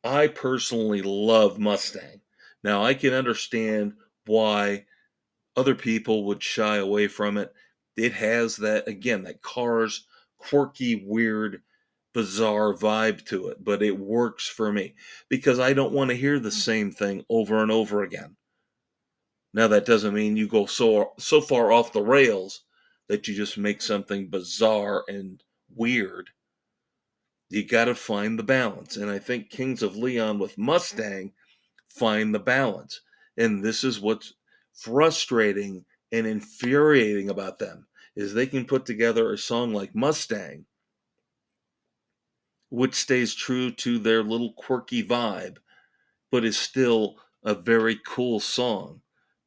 S1: I personally love Mustang. Now, I can understand why other people would shy away from it. It has that, again, that Cars, quirky, weird, bizarre vibe to it, but it works for me because I don't want to hear the same thing over and over again. Now, that doesn't mean you go so far off the rails that you just make something bizarre and weird. You got to find the balance. And I think Kings of Leon with Mustang find the balance. And this is what's frustrating and infuriating about them is they can put together a song like Mustang, which stays true to their little quirky vibe, but is still a very cool song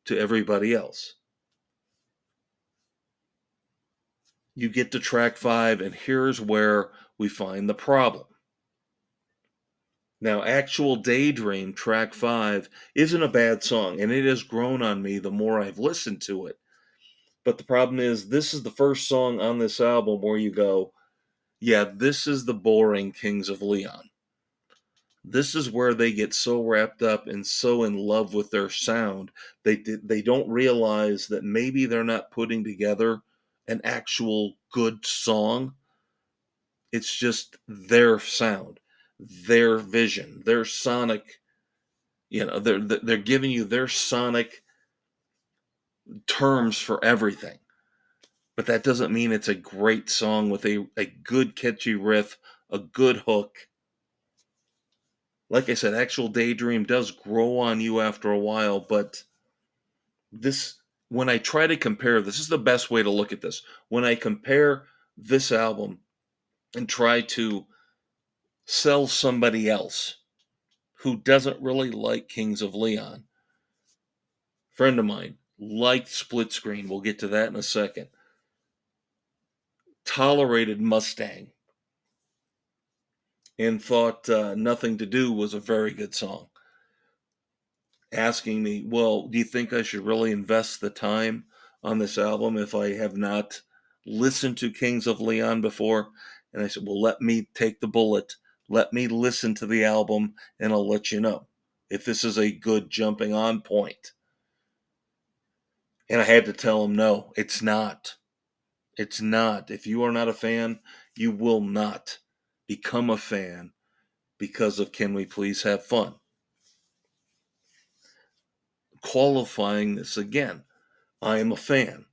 S1: to everybody else. You get to track 5, and here's where we find the problem. Now, Actual Daydream, track 5, isn't a bad song, and it has grown on me the more I've listened to it. But the problem is, this is the first song on this album where you go, yeah, this is the boring Kings of Leon. This is where they get so wrapped up and so in love with their sound, they don't realize that maybe they're not putting together an actual good song. It's just their sound, their vision, their sonic, they're giving you their sonic terms for everything. But that doesn't mean it's a great song with a good catchy riff, a good hook. Like I said, Actual Daydream does grow on you after a while, but this, when I try to compare, this is the best way to look at this. When I compare this album and try to sell somebody else who doesn't really like Kings of Leon, friend of mine liked Split Screen, we'll get to that in a second, tolerated Mustang, and thought Nothing to Do was a very good song. Asking me, well, do you think I should really invest the time on this album if I have not listened to Kings of Leon before? And I said, well, let me take the bullet. Let me listen to the album, and I'll let you know if this is a good jumping on point. And I had to tell him, no, it's not. It's not. If you are not a fan, you will not become a fan because of Can We Please Have Fun? Qualifying this again, I am a fan.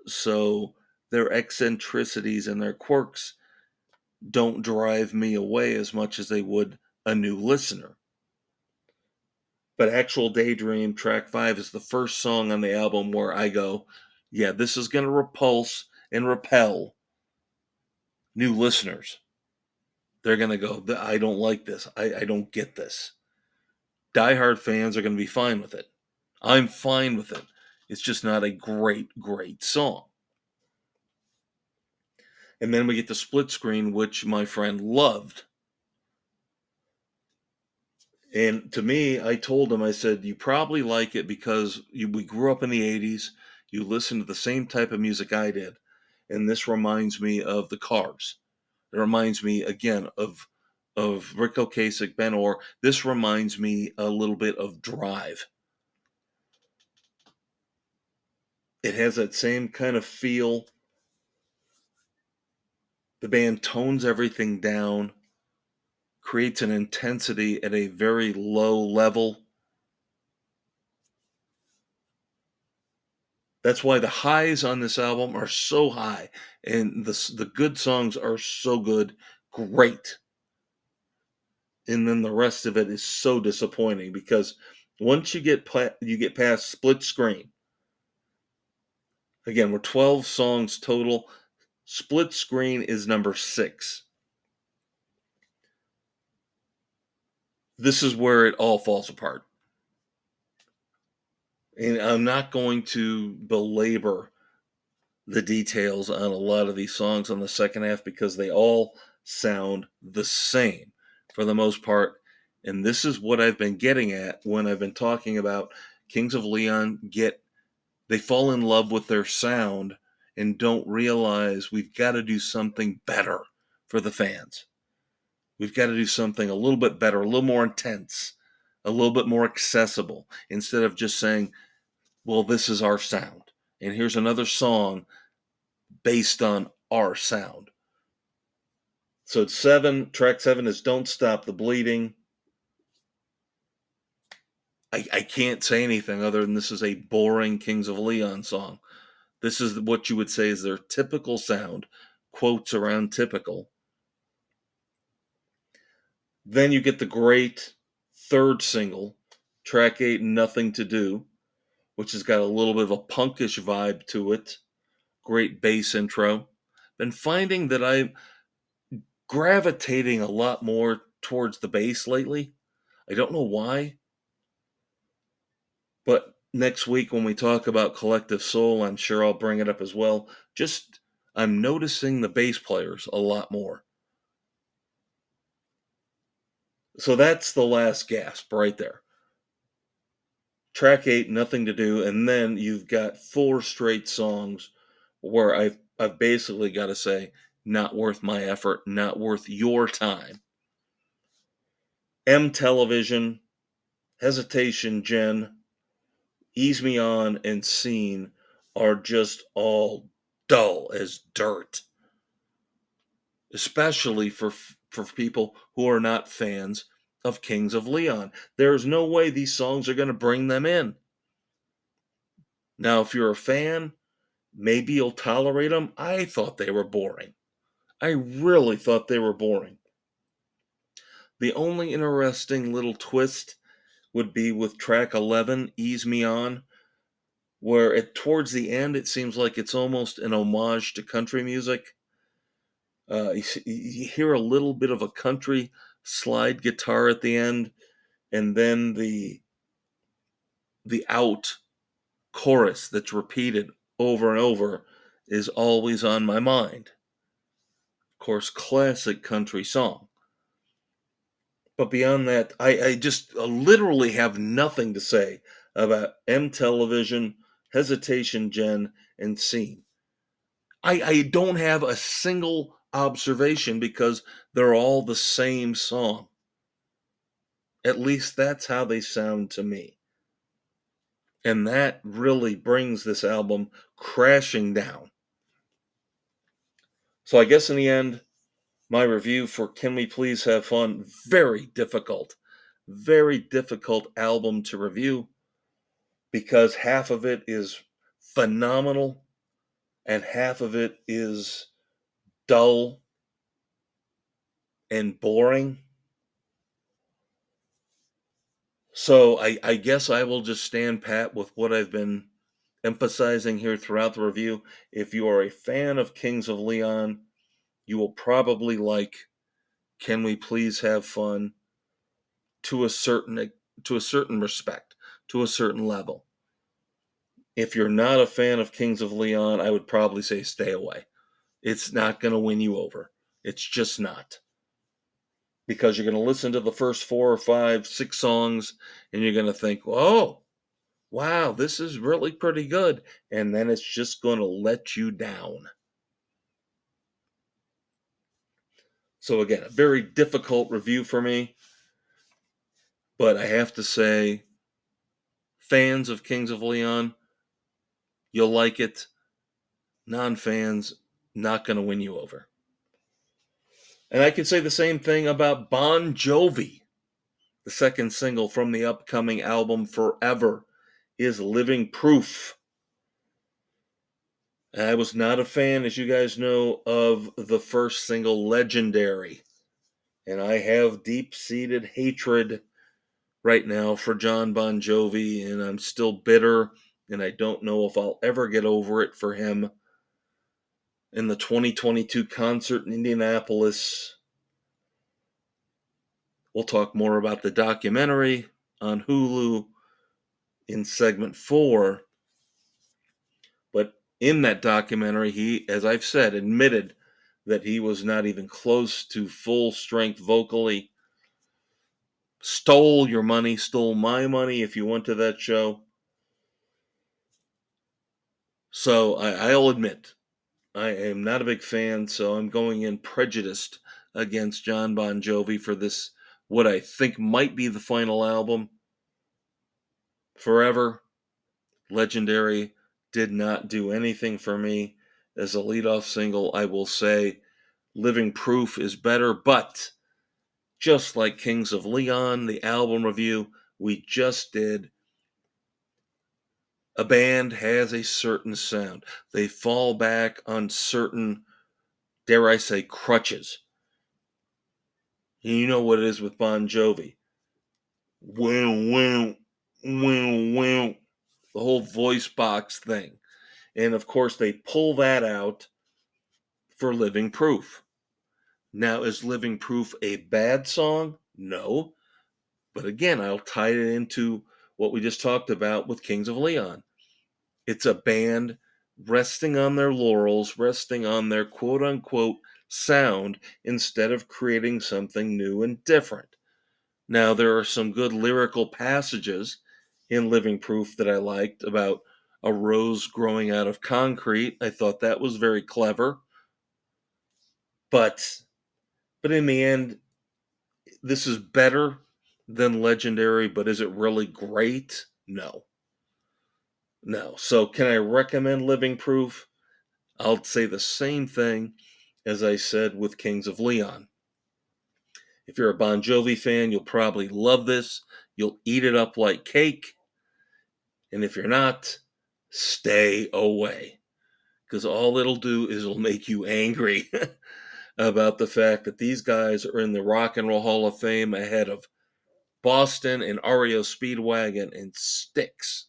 S1: So their eccentricities and their quirks don't drive me away as much as they would a new listener. But Actual Daydream, track 5, is the first song on the album where I go, yeah, this is going to repulse and repel new listeners. They're going to go, I don't like this. I don't get this. Diehard fans are going to be fine with it. I'm fine with it. It's just not a great, great song. And then we get the Split Screen, which my friend loved. And to me, I told him, I said, you probably like it because we grew up in the 80s. You listen to the same type of music I did. And this reminds me of the Cars. It reminds me, again, of Rick Ocasek, Ben Orr. This reminds me a little bit of Drive. It has that same kind of feel. The band tones everything down, creates an intensity at a very low level. That's why the highs on this album are so high, and the good songs are so good, great. And then the rest of it is so disappointing because once you get past Split Screen, again, we're 12 songs total. Split Screen is number 6. This is where it all falls apart. And I'm not going to belabor the details on a lot of these songs on the second half because they all sound the same for the most part. And this is what I've been getting at when I've been talking about Kings of Leon they fall in love with their sound and don't realize we've got to do something better for the fans. We've got to do something a little bit better, a little more intense, a little bit more accessible, instead of just saying, well, this is our sound. And here's another song based on our sound. So it's 7. Track 7 is Don't Stop the Bleeding. I can't say anything other than this is a boring Kings of Leon song. This is what you would say is their typical sound. Quotes around typical. Then you get the great third single, track 8, Nothing to Do, which has got a little bit of a punkish vibe to it. Great bass intro. Been finding that I'm gravitating a lot more towards the bass lately. I don't know why. But next week when we talk about Collective Soul, I'm sure I'll bring it up as well. Just I'm noticing the bass players a lot more. So that's the last gasp right there. Track 8, Nothing to Do, and then you've got 4 straight songs where I've basically got to say, not worth my effort, not worth your time. M Television, Hesitation Gen, Ease Me On, and Scene are just all dull as dirt. Especially for people who are not fans of Kings of Leon. There's no way these songs are going to bring them in. Now, if you're a fan, maybe you'll tolerate them. I thought they were boring. I really thought they were boring. The only interesting little twist would be with track 11, Ease Me On, where towards the end it seems like it's almost an homage to country music. You hear a little bit of a country slide guitar at the end, and then the out chorus that's repeated over and over is Always on My Mind. Of course, classic country song. But beyond that, I just literally have nothing to say about M Television, Hesitation Gen, and Scene. I don't have a single observation because they're all the same song. At least that's how they sound to me. And that really brings this album crashing down. So I guess in the end, my review for Can We Please Have Fun, very difficult album to review because half of it is phenomenal and half of it is dull and boring. So I guess I will just stand pat with what I've been emphasizing here throughout the review. If you are a fan of Kings of Leon, you will probably like Can We Please Have Fun to a certain respect, to a certain level. If you're not a fan of Kings of Leon, I would probably say stay away. It's not going to win you over. It's just not. Because you're going to listen to the first 4 or 5, 6 songs and you're going to think, oh, wow, this is really pretty good. And then it's just going to let you down. So again, a very difficult review for me. But I have to say, fans of Kings of Leon, you'll like it. Non-fans, not going to win you over. And I could say the same thing about Bon Jovi. The second single from the upcoming album Forever is Living Proof. I was not a fan, as you guys know, of the first single, Legendary. And I have deep-seated hatred right now for John Bon Jovi, and I'm still bitter, and I don't know if I'll ever get over it for him. In the 2022 concert in Indianapolis, we'll talk more about the documentary on Hulu in segment 4. But in that documentary, he, as I've said, admitted that he was not even close to full strength vocally. Stole your money, stole my money if you went to that show. So I'll admit, I am not a big fan, so I'm going in prejudiced against John Bon Jovi for this, what I think might be the final album. Forever, Legendary did not do anything for me. As a leadoff single, I will say Living Proof is better, but just like Kings of Leon, the album review we just did, a band has a certain sound. They fall back on certain, dare I say, crutches. And you know what it is with Bon Jovi. Wow, wow. The whole voice box thing. And of course, they pull that out for Living Proof. Now, is Living Proof a bad song? No. But again, I'll tie it into what we just talked about with Kings of Leon. It's a band resting on their laurels, resting on their quote unquote sound instead of creating something new and different. Now, there are some good lyrical passages in Living Proof that I liked about a rose growing out of concrete. I thought that was very clever. But in the end, this is better than Legendary, but is it really great? No. No. So can I recommend Living Proof? I'll say the same thing as I said with Kings of Leon. If you're a Bon Jovi fan, you'll probably love this. You'll eat it up like cake. And if you're not, stay away. Because all it'll do is it'll make you angry about the fact that these guys are in the Rock and Roll Hall of Fame ahead of Boston and REO Speedwagon and Styx.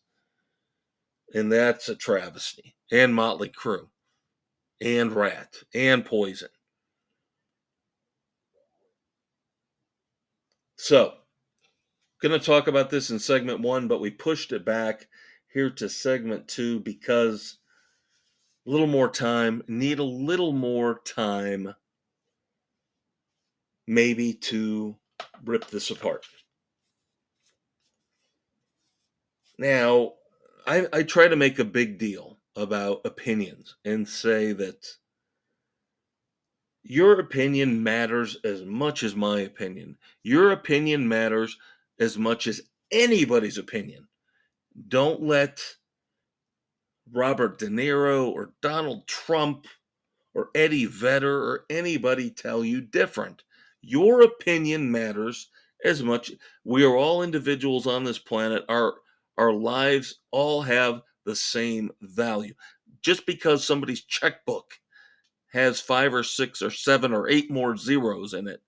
S1: And that's a travesty. And Motley Crue. And Rat. And Poison. So, going to talk about this in segment 1, but we pushed it back here to segment 2 because a little more time, need a little more time maybe to rip this apart. Now, I try to make a big deal about opinions and say that your opinion matters as much as my opinion. Your opinion matters as much as anybody's opinion. Don't let Robert De Niro or Donald Trump or Eddie Vedder or anybody tell you different. Your opinion matters as much. We are all individuals on this planet. Our lives all have the same value. Just because somebody's checkbook has 5 or 6 or 7 or 8 more zeros in it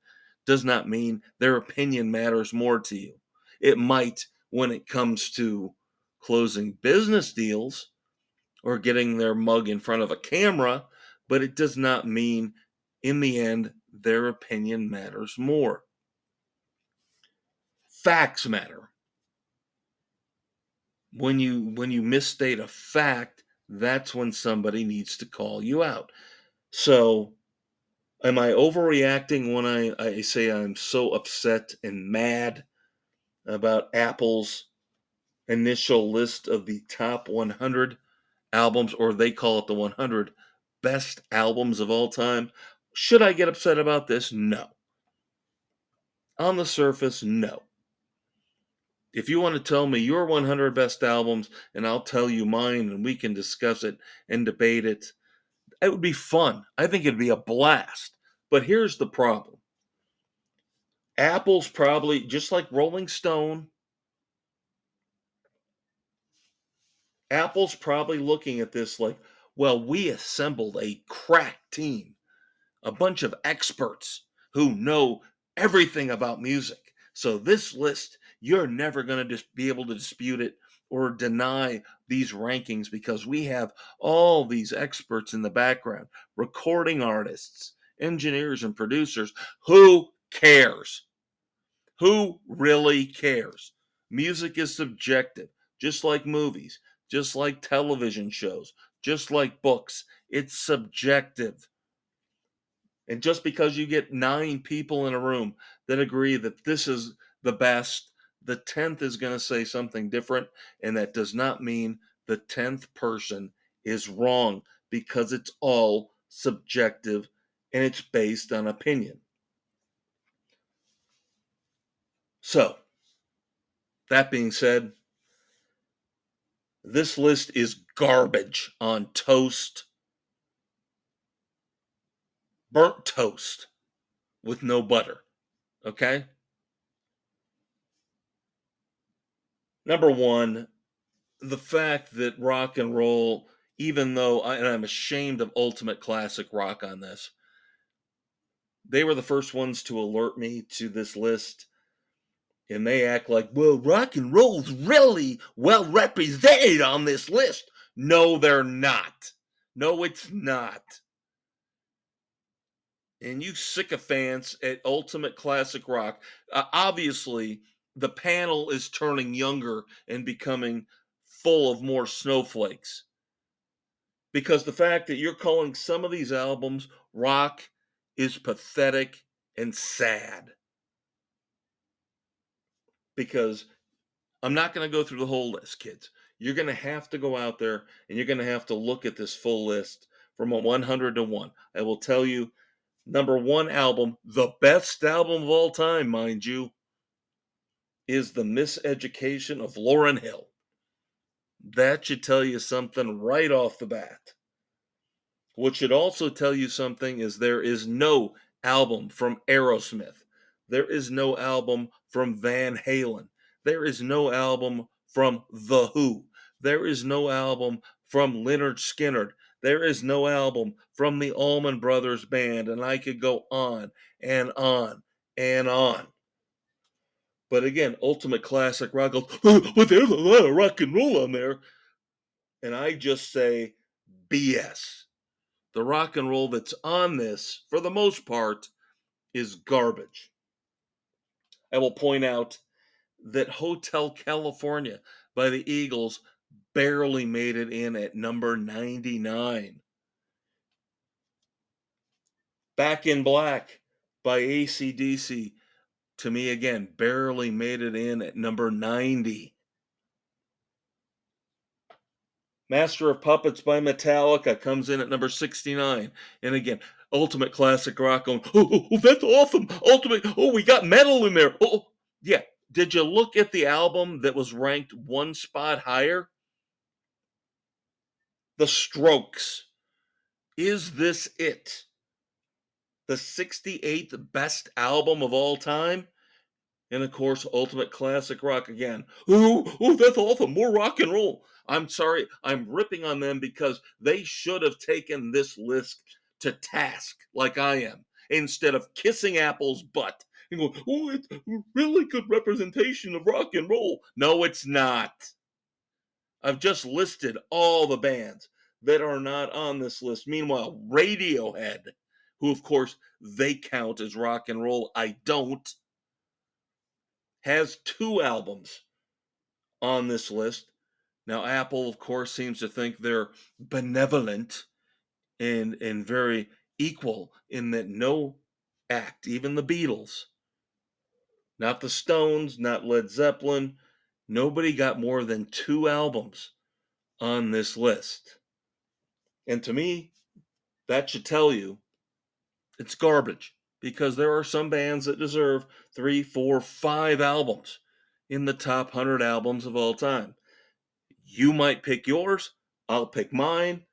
S1: does not mean their opinion matters more to you. It might when it comes to closing business deals or getting their mug in front of a camera, but it does not mean in the end their opinion matters more. Facts matter. When you misstate a fact, that's when somebody needs to call you out. So, am I overreacting when I say I'm so upset and mad about Apple's initial list of the top 100 albums, or they call it the 100 best albums of all time? Should I get upset about this? No. On the surface, no. If you want to tell me your 100 best albums and I'll tell you mine and we can discuss it and debate it, it would be fun. I think it'd be a blast. But here's the problem. Apple's probably, just like Rolling Stone, Apple's probably looking at this like, well, we assembled a crack team, a bunch of experts who know everything about music. So this list, you're never going to just be able to dispute it or deny these rankings because we have all these experts in the background, recording artists, engineers, and producers. Who cares? Who really cares? Music is subjective, just like movies, just like television shows, just like books. It's subjective. And just because you get 9 people in a room that agree that this is the best, the 10th is going to say something different. And that does not mean the 10th person is wrong because it's all subjective and it's based on opinion. So, that being said, this list is garbage on toast. Burnt toast with no butter. Okay? Number 1, the fact that rock and roll, even though I'm ashamed of Ultimate Classic Rock on this, they were the first ones to alert me to this list. And they act like, well, rock and roll's really well represented on this list. No, they're not. No, it's not. And you sycophants at Ultimate Classic Rock, obviously the panel is turning younger and becoming full of more snowflakes Because the fact that you're calling some of these albums rock is pathetic and sad. Because I'm not going to go through the whole list, kids. You're going to have to go out there and you're going to have to look at this full list from a 100 to 1. I will tell you, number one album, the best album of all time, mind you, is The Miseducation of Lauryn Hill. That should tell you something right off the bat. What should also tell you something is there is no album from Aerosmith. There is no album from Van Halen. There is no album from The Who. There is no album from Lynyrd Skynyrd. There is no album from the Allman Brothers Band, and I could go on and on and on. But again, Ultimate Classic Rock goes, but there's a lot of rock and roll on there. And I just say BS. The rock and roll that's on this, for the most part, is garbage. I will point out that Hotel California by the Eagles barely made it in at number 99. Back in Black by AC/DC, to me again, barely made it in at number 90. Master of Puppets by Metallica comes in at number 69. And again, Ultimate Classic Rock going, oh, that's awesome. Ultimate, we got metal in there. Oh, yeah. Did you look at the album that was ranked one spot higher? The Strokes. Is this it? The 68th best album of all time? And of course, Ultimate Classic Rock again. Oh, that's awesome. More rock and roll. I'm sorry. I'm ripping on them because they should have taken this list to task like I am instead of kissing Apple's butt and going, oh, it's a really good representation of rock and roll. No, it's not. I've just listed all the bands that are not on this list. Meanwhile, Radiohead, who of course they count as rock and roll, I don't, has 2 albums on this list. Now, Apple, of course, seems to think they're benevolent and very equal in that no act, even the Beatles, not the Stones, not Led Zeppelin, nobody got more than 2 albums on this list. And to me, that should tell you it's garbage because there are some bands that deserve 3, 4, 5 albums in the top 100 albums of all time. You might pick yours, I'll pick mine,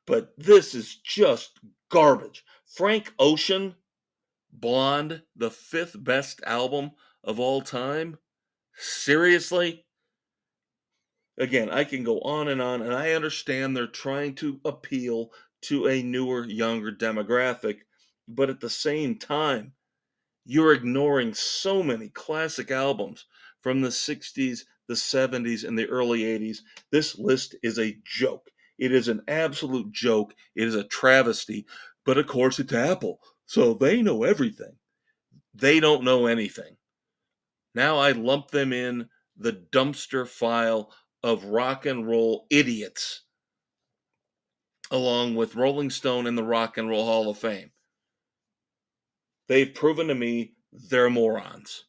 S1: but this is just garbage. Frank Ocean, Blonde, the 5th best album of all time? Seriously? Again, I can go on, and I understand they're trying to appeal to a newer, younger demographic, but at the same time, you're ignoring so many classic albums from the 60s, the 70s, and the early 80s. This list is a joke. It is an absolute joke. It is a travesty. But of course, it's Apple, so they know everything. They don't know anything. Now I lump them in the dumpster file of rock and roll idiots, along with Rolling Stone and the Rock and Roll Hall of Fame. They've proven to me they're morons.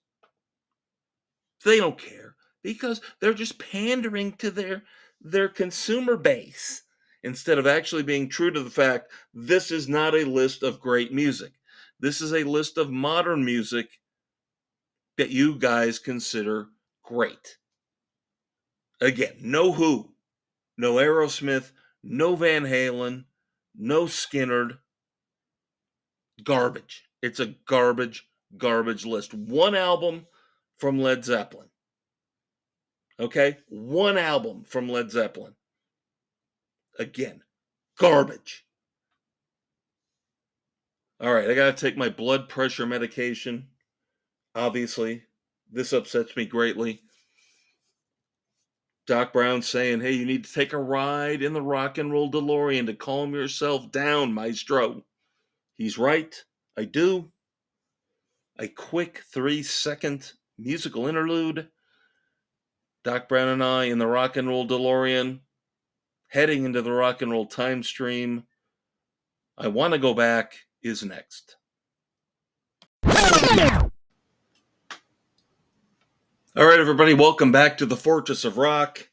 S1: They don't care because they're just pandering to their consumer base instead of actually being true to the fact this is not a list of great music. This is a list of modern music that you guys consider great. Again, no Who, no Aerosmith, no Van Halen, no Skynyrd. Garbage. It's a garbage list. One album from Led Zeppelin. Okay? One album from Led Zeppelin. Again, garbage. All right, I got to take my blood pressure medication. Obviously, this upsets me greatly. Doc Brown saying, hey, you need to take a ride in the rock and roll DeLorean to calm yourself down, Maestro. He's right. I do. A quick 3-second musical interlude. Doc Brown and I in the rock and roll DeLorean heading into the rock and roll time stream. I Want to Go Back is next. All right, everybody, welcome back to the Fortress of Rock.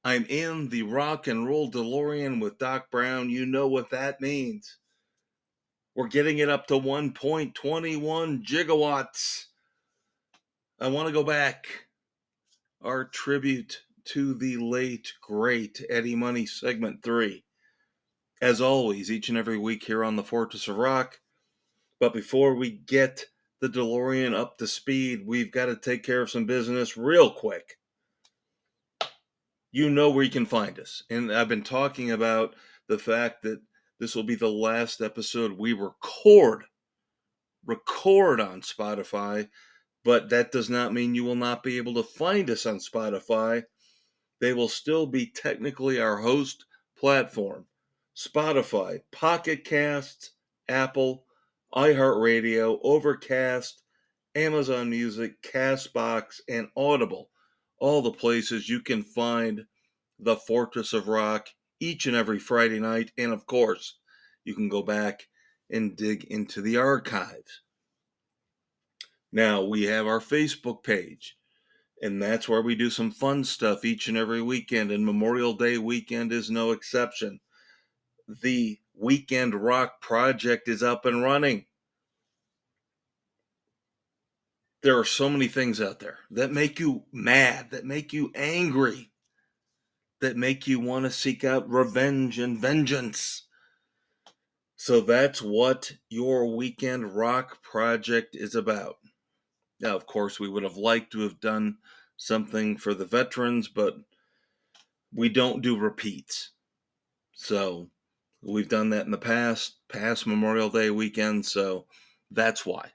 S1: I'm in the rock and roll DeLorean with Doc Brown. You know what that means. We're getting it up to 1.21 gigawatts. I want to go back. Our tribute to the late, great Eddie Money, segment 3. As always, each and every week here on the Fortress of Rock. But before we get the DeLorean up to speed, we've got to take care of some business real quick. You know where you can find us. And I've been talking about the fact that this will be the last episode we record on Spotify, but that does not mean you will not be able to find us on Spotify. They will still be technically our host platform. Spotify, Pocket Casts, Apple, iHeartRadio, Overcast, Amazon Music, Castbox, and Audible. All the places you can find the Fortress of Rock each and every Friday night. And of course, you can go back and dig into the archives. Now, we have our Facebook page, and that's where we do some fun stuff each and every weekend, and Memorial Day weekend is no exception. The Weekend Rock Project is up and running. There are so many things out there that make you mad, that make you angry, that make you want to seek out revenge and vengeance. So that's what your Weekend Rock Project is about. Now, of course, we would have liked to have done something for the veterans, but we don't do repeats. So we've done that in the past Memorial Day weekend, so that's why.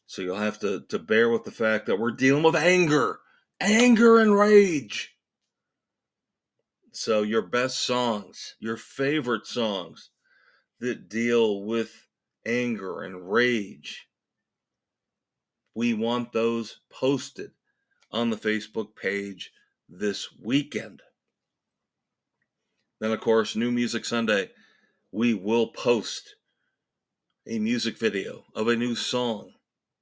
S1: So you'll have to bear with the fact that we're dealing with anger and rage. So your best songs, your favorite songs that deal with anger and rage, we want those posted on the Facebook page this weekend. Then, of course, New Music Sunday, we will post a music video of a new song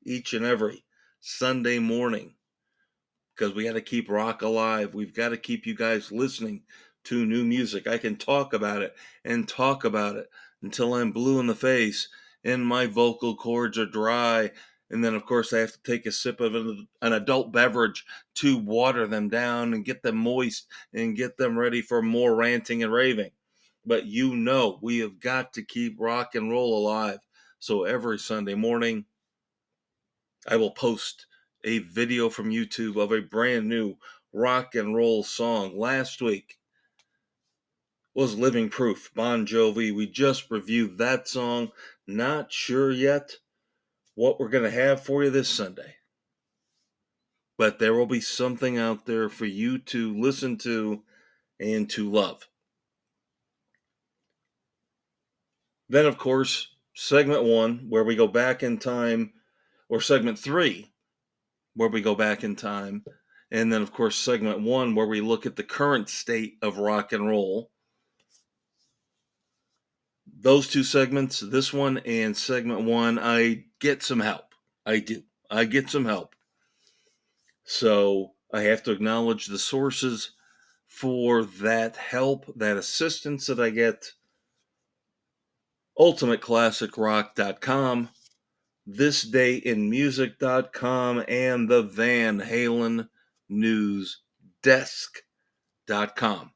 S1: each and every Sunday morning, because we got to keep rock alive. We've got to keep you guys listening to new music. I can talk about it until I'm blue in the face and my vocal cords are dry. And then, of course, I have to take a sip of an adult beverage to water them down and get them moist and get them ready for more ranting and raving. But you know, we have got to keep rock and roll alive. So every Sunday morning, I will post a video from YouTube of a brand new rock and roll song. Last week was Living Proof, Bon Jovi. We just reviewed that song. Not sure yet what we're going to have for you this Sunday. But there will be something out there for you to listen to and to love. Then, of course, segment 1, where we go back in time, or segment 3, where we go back in time. And then, of course, segment 1, where we look at the current state of rock and roll. Those two segments, this one and segment 1, I get some help. I do. I get some help. So I have to acknowledge the sources for that help, that assistance that I get. UltimateClassicRock.com, ThisDayInMusic.com, and the Van Halen News Desk.com.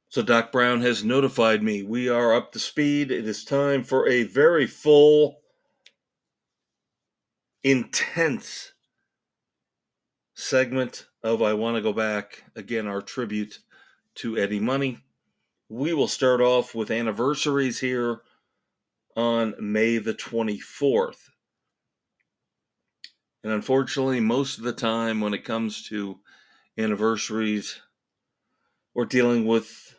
S1: So Doc Brown has notified me we are up to speed. It is time for a very full, intense segment of I Want to Go Back. Again, our tribute to Eddie Money. We will start off with anniversaries here on May the 24th. And unfortunately, most of the time when it comes to anniversaries, we're dealing with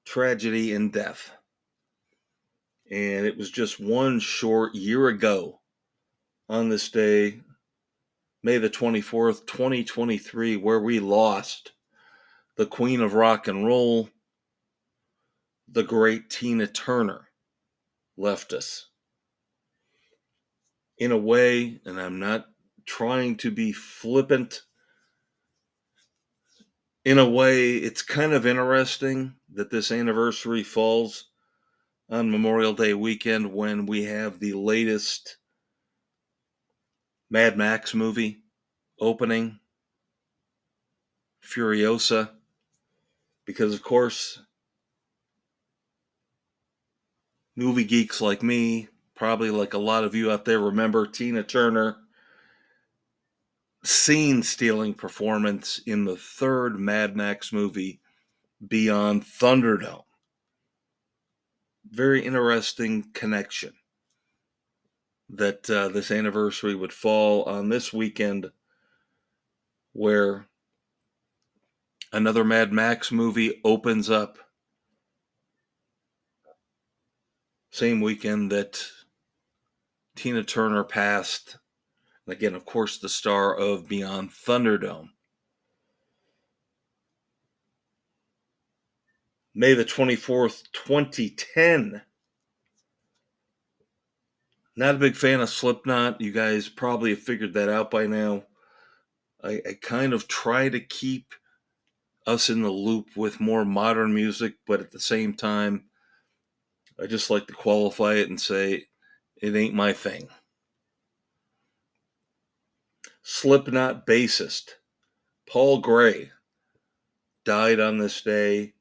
S1: tragedy and death. And it was just one short year ago on this day, May the 24th, 2023, where we lost the Queen of Rock and Roll, the great Tina Turner, left us. In a way, and I'm not trying to be flippant, in a way, it's kind of interesting that this anniversary falls on Memorial Day weekend when we have the latest Mad Max movie opening, Furiosa, because of course, movie geeks like me, probably like a lot of you out there, remember Tina Turner scene-stealing performance in the third Mad Max movie, Beyond Thunderdome. Very interesting connection that this anniversary would fall on this weekend where another Mad Max movie opens up. Same weekend that Tina Turner passed. Again, of course, the star of Beyond Thunderdome. May the 24th, 2010. Not a big fan of Slipknot. You guys probably have figured that out by now. I kind of try to keep us in the loop with more modern music, but at the same time, I just like to qualify it and say it ain't my thing. Slipknot bassist Paul Gray died on this day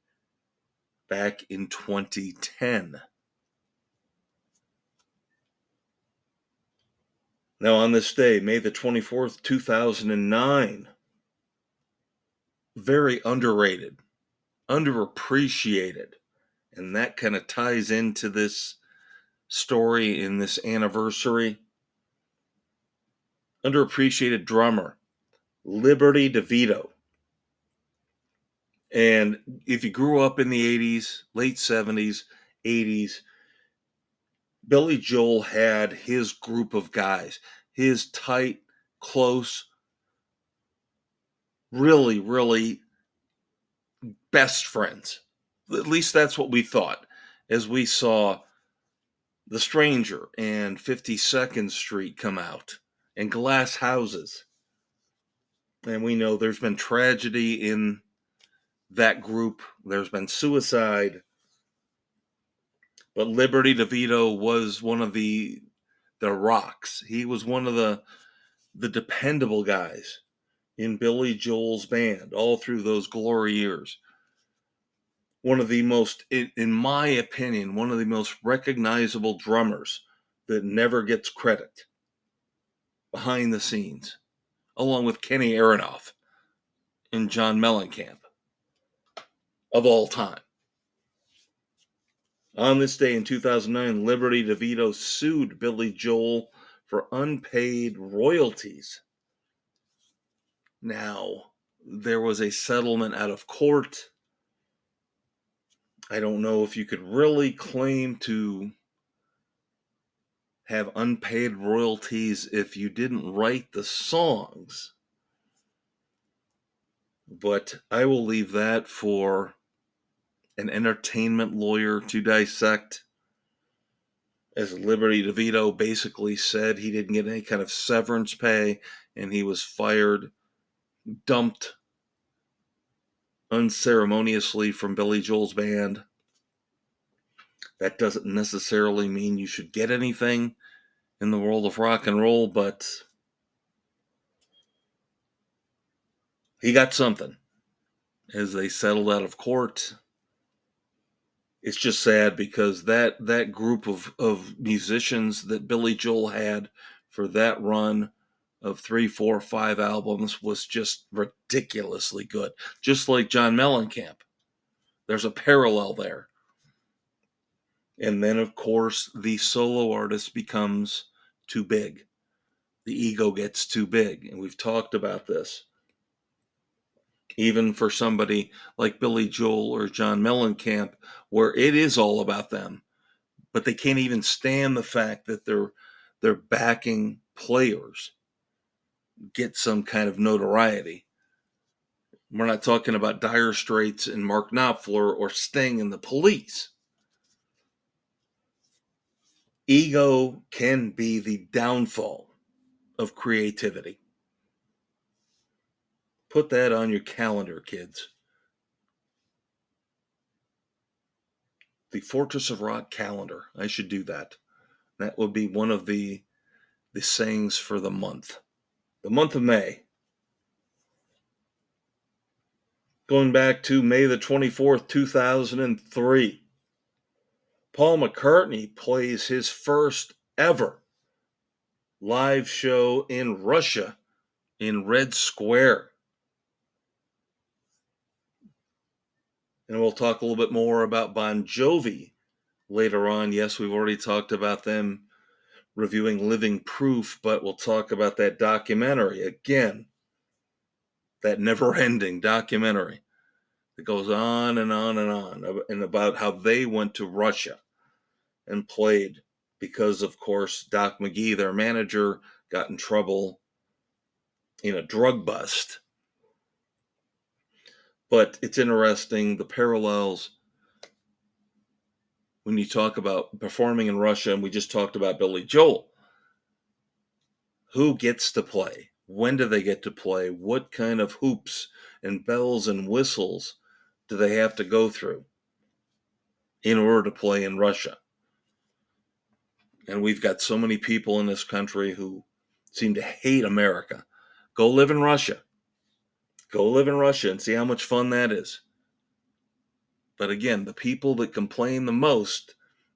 S1: back in 2010. Now, on this day, May the 24th, 2009, very underrated, underappreciated, and that kind of ties into this story in this anniversary. Underappreciated drummer, Liberty DeVito. And if you grew up in the 80s, late 70s, 80s, Billy Joel had his group of guys, his tight, close, really, really best friends. At least that's what we thought as we saw The Stranger and 52nd Street come out and Glass Houses. And we know there's been tragedy in that group. There's been suicide. But Liberty DeVito was one of the rocks. He was one of the dependable guys in Billy Joel's band all through those glory years. One of the most, in my opinion, one of the most recognizable drummers that never gets credit behind the scenes, along with Kenny Aronoff and John Mellencamp of all time. On this day in 2009, Liberty DeVito sued Billy Joel for unpaid royalties. Now, there was a settlement out of court. I don't know if you could really claim to have unpaid royalties if you didn't write the songs. But I will leave that for an entertainment lawyer to dissect. As Liberty DeVito basically said, he didn't get any kind of severance pay and he was fired, dumped unceremoniously from Billy Joel's band. That doesn't necessarily mean you should get anything in the world of rock and roll, but he got something as they settled out of court. It's just sad because that group of musicians that Billy Joel had for that run of 3, 4, 5 albums was just ridiculously good. Just like John Mellencamp. There's a parallel there. And then, of course, the solo artist becomes too big. The ego gets too big. And we've talked about this. Even for somebody like Billy Joel or John Mellencamp, where it is all about them. But they can't even stand the fact that they're backing players get some kind of notoriety. We're not talking about Dire Straits and Mark Knopfler or Sting and the Police. Ego can be the downfall of creativity. Put that on your calendar, kids. The Fortress of Rock calendar. I should do that. That would be one of the sayings for the month. The month of May. Going back to May the 24th, 2003. Paul McCartney plays his first ever live show in Russia in Red Square. And we'll talk a little bit more about Bon Jovi later on. Yes, we've already talked about them reviewing Living Proof, but we'll talk about that documentary again. That never-ending documentary that goes on and on and on, and about how they went to Russia and played because, of course, Doc McGee, their manager, got in trouble in a drug bust. But it's interesting, the parallels when you talk about performing in Russia, and we just talked about Billy Joel. Who gets to play? When do they get to play? What kind of hoops and bells and whistles do they have to go through in order to play in Russia? And we've got so many people in this country who seem to hate America. Go live in Russia. Go live in Russia and see how much fun that is. But again, the people that complain the most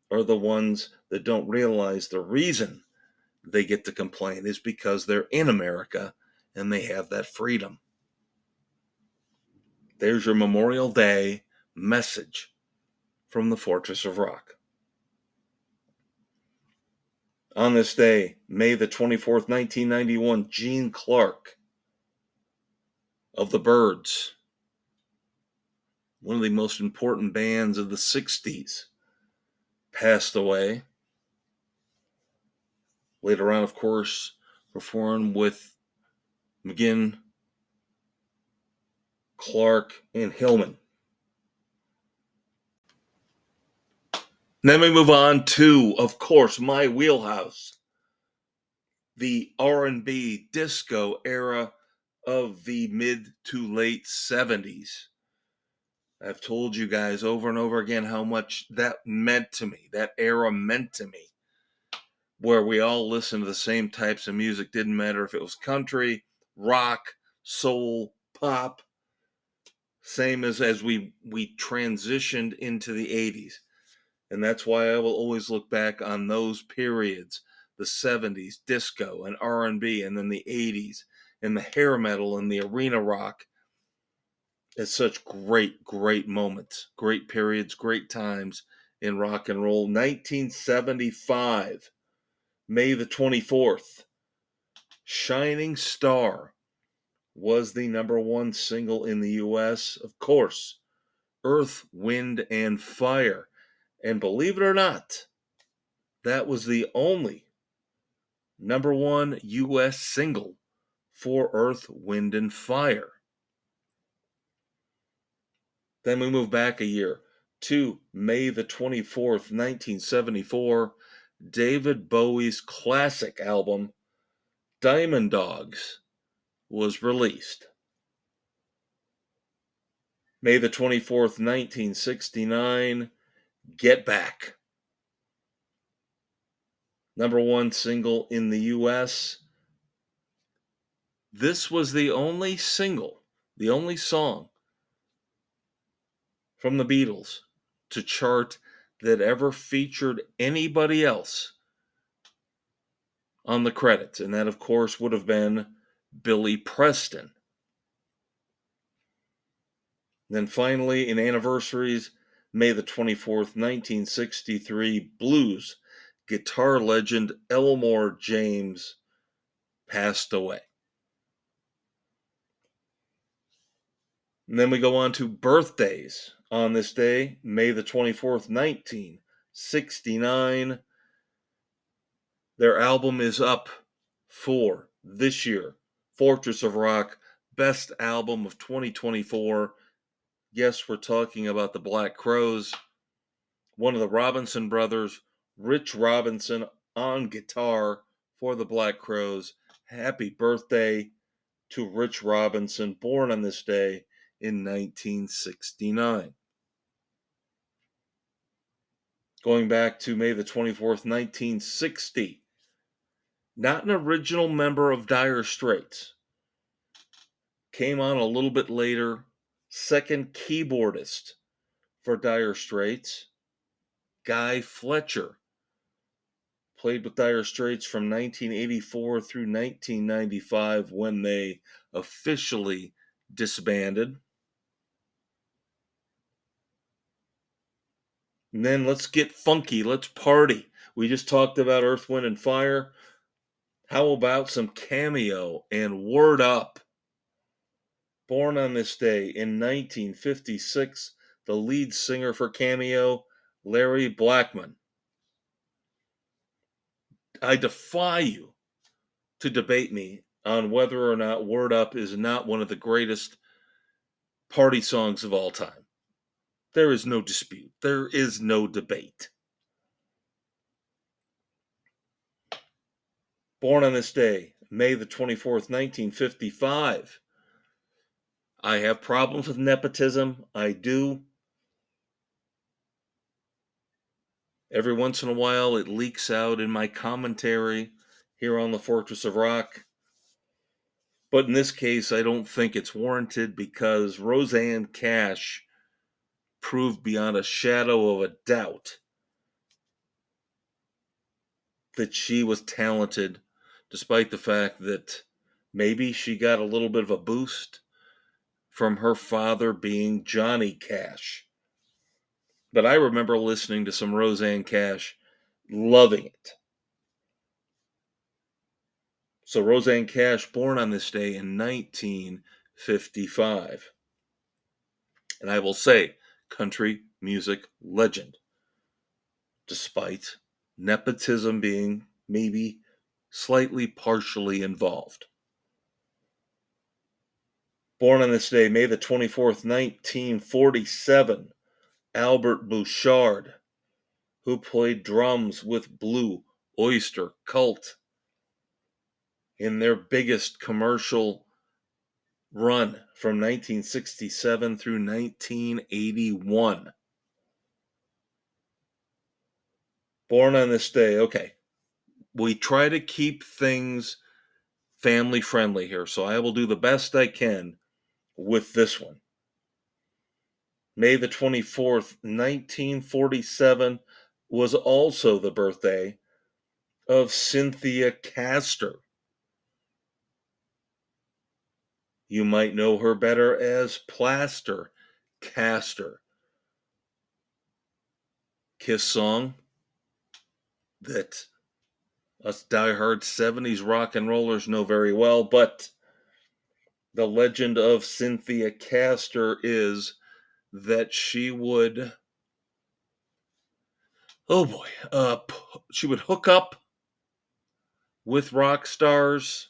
S1: are the ones that don't realize the reason they get to complain is because they're in America and they have that freedom. There's your Memorial Day message from the Fortress of Rock. On this day, May the 24th, 1991, Gene Clark of the Byrds, one of the most important bands of the 60s, passed away. Later on, of course, performed with McGinn, Clark, and Hillman. Then we move on to, of course, my wheelhouse, the R&B disco era of the mid to late 70s. I've told you guys over and over again how much that meant to me, that era meant to me, where we all listened to the same types of music. Didn't matter if it was country, rock, soul, pop, same as we transitioned into the 80s. And that's why I will always look back on those periods, the 70s, disco and R&B, and then the 80s, and the hair metal and the arena rock, as such great, great moments, great periods, great times in rock and roll. 1975, May the 24th, Shining Star was the number one single in the U.S. Of course, Earth, Wind, and Fire. And believe it or not, that was the only number one U.S. single for Earth, Wind, and Fire. Then we move back a year to May the 24th, 1974, David Bowie's classic album, Diamond Dogs, was released. May the 24th, 1969, Get Back. Number one single in the U.S. This was the only single, the only song from the Beatles to chart that ever featured anybody else on the credits. And that, of course, would have been Billy Preston. Then finally, in anniversaries, May the 24th, 1963, blues guitar legend Elmore James passed away. And then we go on to birthdays on this day, May the 24th, 1969. Their album is up for this year, Fortress of Rock, best album of 2024. Yes, we're talking about the Black Crowes. One of the Robinson brothers, Rich Robinson, on guitar for the Black Crowes. Happy birthday to Rich Robinson, born on this day in 1969. Going back to May the 24th, 1960. Not an original member of Dire Straits. Came on a little bit later. Second keyboardist for Dire Straits, Guy Fletcher. Played with Dire Straits from 1984 through 1995 when they officially disbanded. And then let's get funky. Let's party. We just talked about Earth, Wind, and Fire. How about some Cameo and Word Up? Born on this day in 1956, the lead singer for Cameo, Larry Blackmon. I defy you to debate me on whether or not Word Up is not one of the greatest party songs of all time. There is no dispute. There is no debate. Born on this day, May the 24th, 1955. I have problems with nepotism. I do. Every once in a while, it leaks out in my commentary here on the Fortress of Rock. But in this case, I don't think it's warranted because Roseanne Cash proved beyond a shadow of a doubt that she was talented, despite the fact that maybe she got a little bit of a boost from her father being Johnny Cash. But I remember listening to some Roseanne Cash, loving it. So Roseanne Cash, born on this day in 1955. And I will say, country music legend, despite nepotism being maybe slightly partially involved. Born on this day, May the 24th, 1947, Albert Bouchard, who played drums with Blue Oyster Cult in their biggest commercial run from 1967 through 1981. Born on this day. Okay, we try to keep things family friendly here, so I will do the best I can with this one. May the 24th, 1947 was also the birthday of Cynthia Castor. You might know her better as Plaster Caster. Kiss song that us diehard 70s rock and rollers know very well, but the legend of Cynthia Castor is that she would, she would hook up with rock stars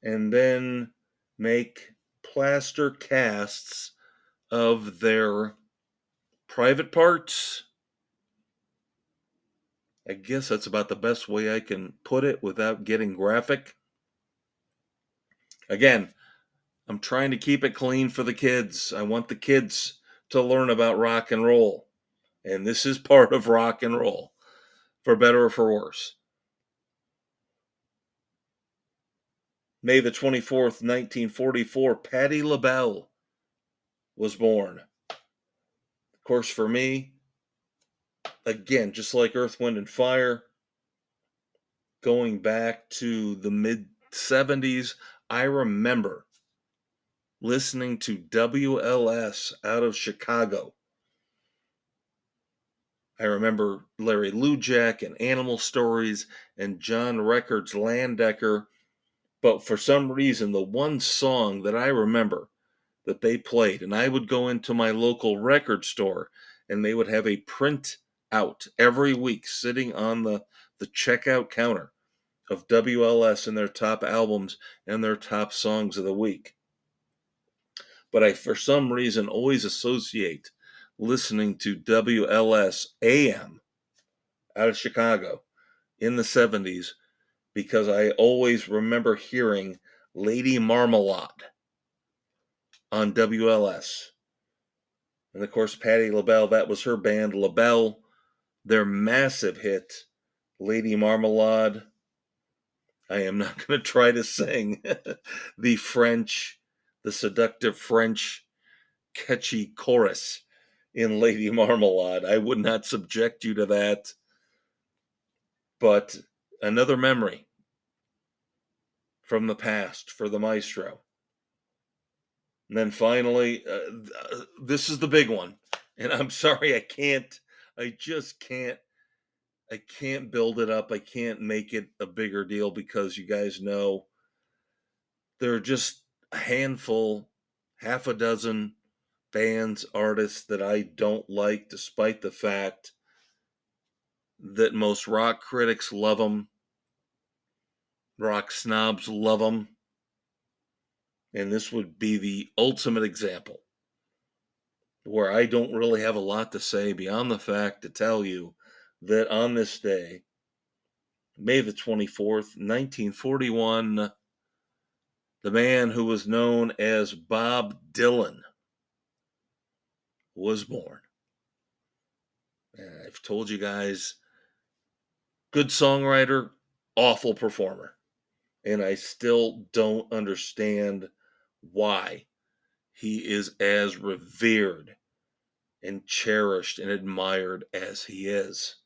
S1: and then make plaster casts of their private parts. I guess that's about the best way I can put it without getting graphic. Again, I'm trying to keep it clean for the kids. I want the kids to learn about rock and roll. And this is part of rock and roll, for better or for worse. May the 24th, 1944, Patti LaBelle was born. Of course, for me, again, just like Earth, Wind, and Fire, going back to the mid-70s, I remember listening to WLS out of Chicago. I remember Larry Lujack and Animal Stories and John Records Landecker. But for some reason, the one song that I remember that they played, and I would go into my local record store and they would have a print out every week sitting on the checkout counter. of WLS and their top albums and their top songs of the week. But I, for some reason, always associate listening to WLS AM out of Chicago in the 70s because I always remember hearing Lady Marmalade on WLS. And of course, Patti LaBelle, that was her band, LaBelle, their massive hit, Lady Marmalade. I am not going to try to sing the seductive French catchy chorus in Lady Marmalade. I would not subject you to that. But another memory from the past for the Maestro. And then finally, this is the big one. And I'm sorry, I just can't build it up. I can't make it a bigger deal because you guys know there are just a handful, half a dozen bands, artists that I don't like, despite the fact that most rock critics love them, rock snobs love them, and this would be the ultimate example where I don't really have a lot to say beyond the fact to tell you that on this day, May the 24th, 1941, the man who was known as Bob Dylan was born. I've told you guys, good songwriter, awful performer. And I still don't understand why he is as revered and cherished and admired as he is.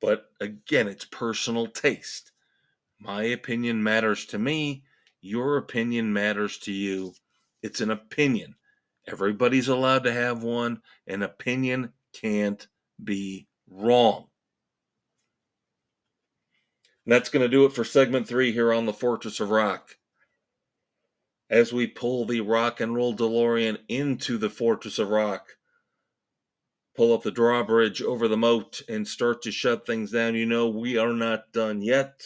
S1: But again, it's personal taste. My opinion matters to me. Your opinion matters to you. It's an opinion. Everybody's allowed to have one. An opinion can't be wrong. And that's going to do it for segment 3 here on the Fortress of Rock. As we pull the rock and roll DeLorean into the Fortress of Rock, pull up the drawbridge over the moat and start to shut things down, you know we are not done yet.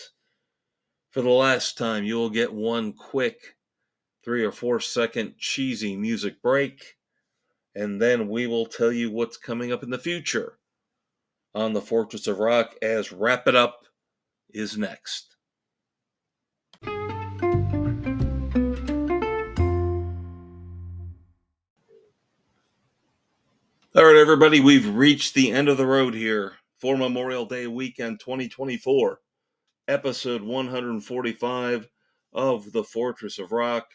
S1: For the last time, you will get one quick 3 or 4 second cheesy music break, and then we will tell you what's coming up in the future on the Fortress of Rock as Wrap It Up is next. All right, everybody, we've reached the end of the road here for Memorial Day weekend 2024, episode 145 of the Fortress of Rock.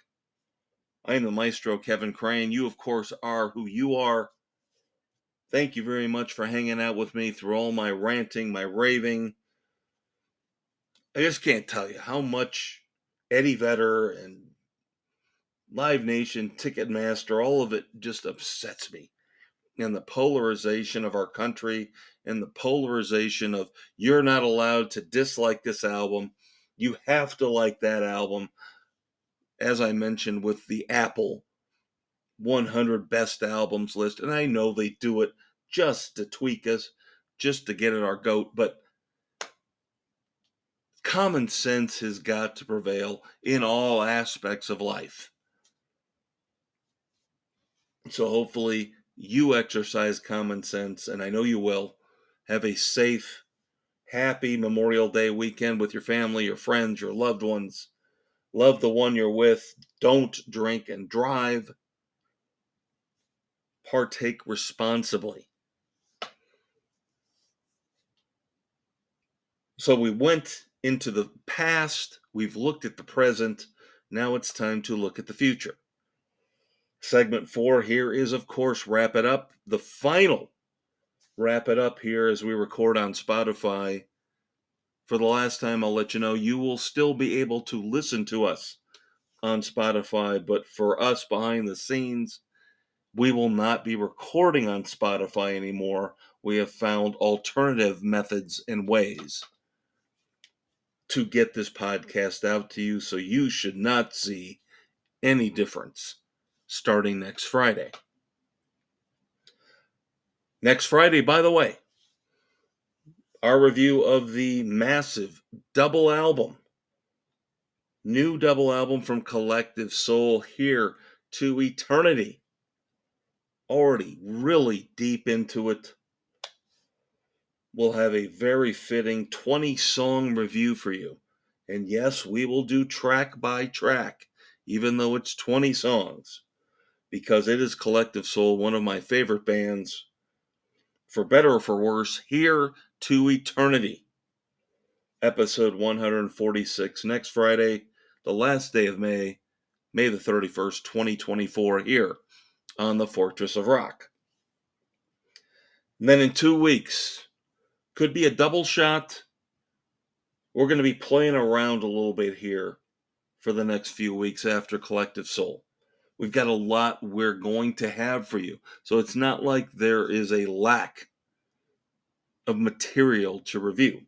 S1: I am the Maestro, Kevin Crane. You, of course, are who you are. Thank you very much for hanging out with me through all my ranting, my raving. I just can't tell you how much Eddie Vedder and Live Nation, Ticketmaster, all of it just upsets me. And the polarization of our country and the polarization of you're not allowed to dislike this album. You have to like that album. As I mentioned with the Apple 100 best albums list. And I know they do it just to tweak us, just to get at our goat. But common sense has got to prevail in all aspects of life. So hopefully you exercise common sense, and I know you will. Have a safe, happy Memorial Day weekend with your family, your friends, your loved ones. Love the one you're with. Don't drink and drive. Partake responsibly. So we went into the past. We've looked at the present. Now it's time to look at the future. Segment 4 here is, of course, Wrap It Up. The final Wrap It Up here as we record on Spotify. For the last time, I'll let you know you will still be able to listen to us on Spotify, but for us behind the scenes, we will not be recording on Spotify anymore. We have found alternative methods and ways to get this podcast out to you, so you should not see any difference starting next Friday. Next Friday, by the way, our review of the massive double album, new double album from Collective Soul, Here to Eternity. Already really deep into it. We'll have a very fitting 20-song review for you. And yes, we will do track by track, even though it's 20 songs, because it is Collective Soul, one of my favorite bands, for better or for worse, Here to Eternity. Episode 146, next Friday, the last day of May, May the 31st, 2024, here on the Fortress of Rock. And then in 2 weeks, could be a double shot. We're going to be playing around a little bit here for the next few weeks after Collective Soul. We've got a lot we're going to have for you. So it's not like there is a lack of material to review.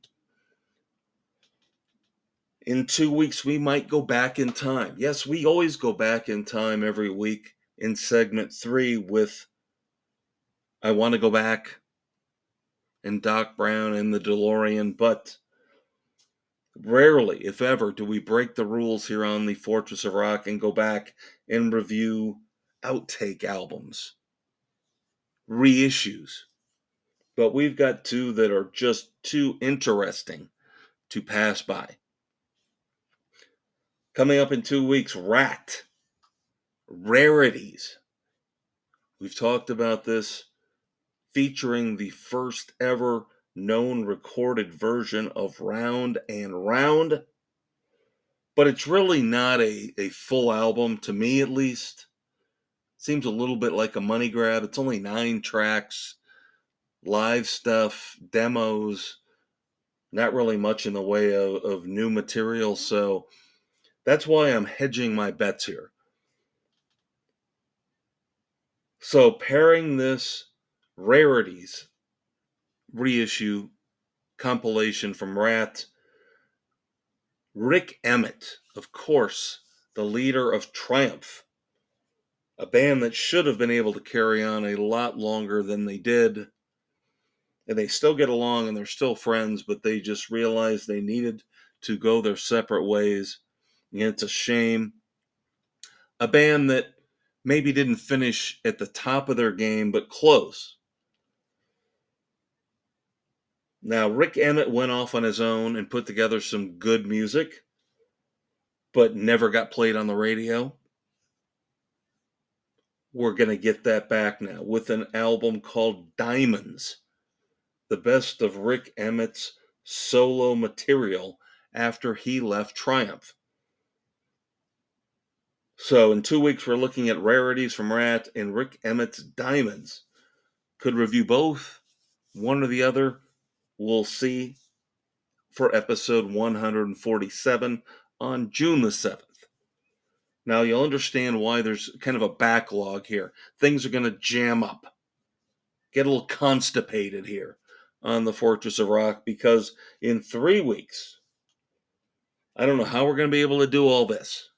S1: In 2 weeks, we might go back in time. Yes, we always go back in time every week in segment 3 with I Want to Go Back and Doc Brown and the DeLorean, but rarely, if ever, do we break the rules here on the Fortress of Rock and go back and review outtake albums, reissues. But we've got 2 that are just too interesting to pass by. Coming up in 2 weeks, Rat, Rarities. We've talked about this, featuring the first ever known recorded version of Round and Round. But it's really not a full album, to me at least. Seems a little bit like a money grab. It's only 9 tracks, live stuff, demos, not really much in the way of new material. So that's why I'm hedging my bets here. So pairing this Rarities reissue compilation from Rat, Rick Emmett, of course, the leader of Triumph, a band that should have been able to carry on a lot longer than they did. And they still get along and they're still friends, but they just realized they needed to go their separate ways. And it's a shame. A band that maybe didn't finish at the top of their game, but close. Now, Rick Emmett went off on his own and put together some good music, but never got played on the radio. We're going to get that back now with an album called Diamonds, the best of Rick Emmett's solo material after he left Triumph. So in 2 weeks, we're looking at Rarities from Rat and Rick Emmett's Diamonds. Could review both, one or the other. We'll see for episode 147 on June the 7th. Now, you'll understand why there's kind of a backlog here. Things are going to jam up, get a little constipated here on the Fortress of Rock, because in 3 weeks, I don't know how we're going to be able to do all this.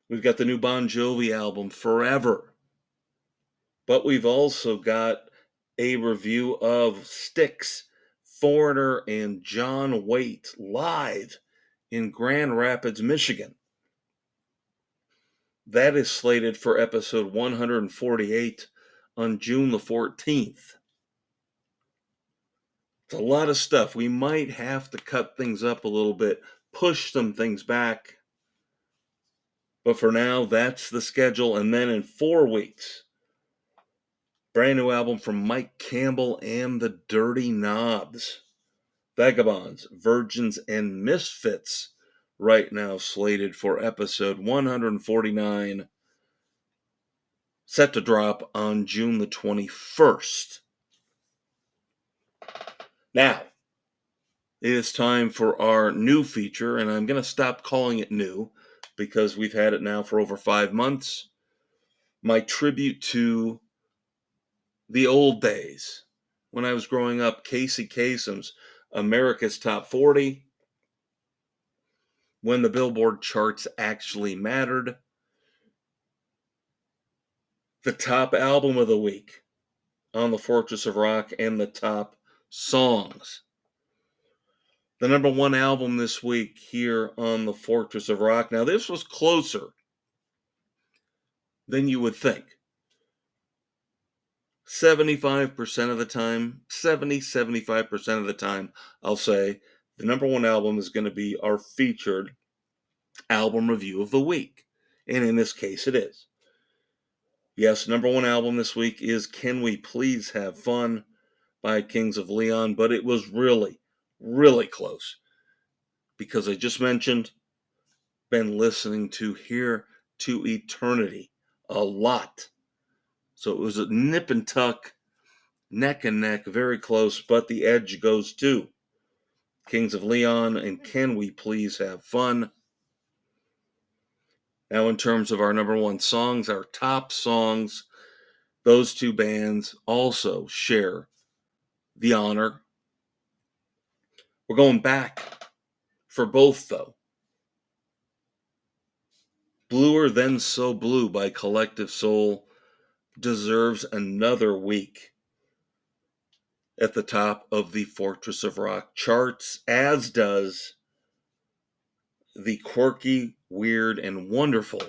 S1: We've got the new Bon Jovi album, Forever. But we've also got a review of Styx, Foreigner, and John Waite live in Grand Rapids, Michigan. That is slated for episode 148 on June the 14th. It's a lot of stuff. We might have to cut things up a little bit, push some things back. But for now, that's the schedule. And then in 4 weeks, brand new album from Mike Campbell and the Dirty Knobs. Vagabonds, Virgins, and Misfits right now slated for episode 149, set to drop on June the 21st. Now, it is time for our new feature, and I'm going to stop calling it new because we've had it now for over 5 months. My tribute to the old days when I was growing up, Casey Kasem's America's Top 40, when the Billboard charts actually mattered. The top album of the week, on the Fortress of Rock and the top songs. The number one album this week here on the Fortress of Rock. Now, this was closer than you would think. 75% of the time, 75% of the time, I'll say the number one album is going to be our featured album review of the week. And in this case, it is. Yes, number one album this week is Can We Please Have Fun by Kings of Leon, but it was really, really close. Because I just mentioned, been listening to Here to Eternity a lot. So it was a nip and tuck, neck and neck, very close, but the edge goes to Kings of Leon and Can We Please Have Fun. Now, in terms of our number one songs, our top songs, those two bands also share the honor. We're going back for both, though. Bluer Than So Blue by Collective Soul deserves another week at the top of the Fortress of Rock charts, as does the quirky, weird, and wonderful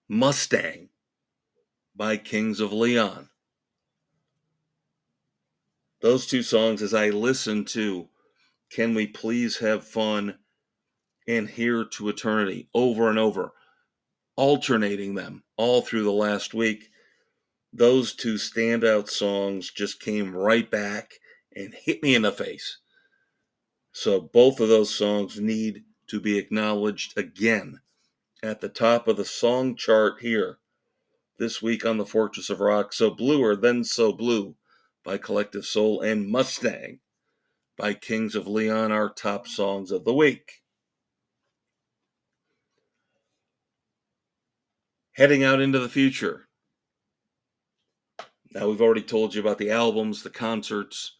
S1: Mustang by Kings of Leon. Those two songs, as I listen to Can We Please Have Fun and Here to Eternity over and over, alternating them all through the last week, those two standout songs just came right back and hit me in the face. So both of those songs need to be acknowledged again at the top of the song chart here this week on the Fortress of Rock. So Bluer Than So Blue by Collective Soul and Mustang by Kings of Leon, our top songs of the week. Heading out into the future. Now, we've already told you about the albums, the concerts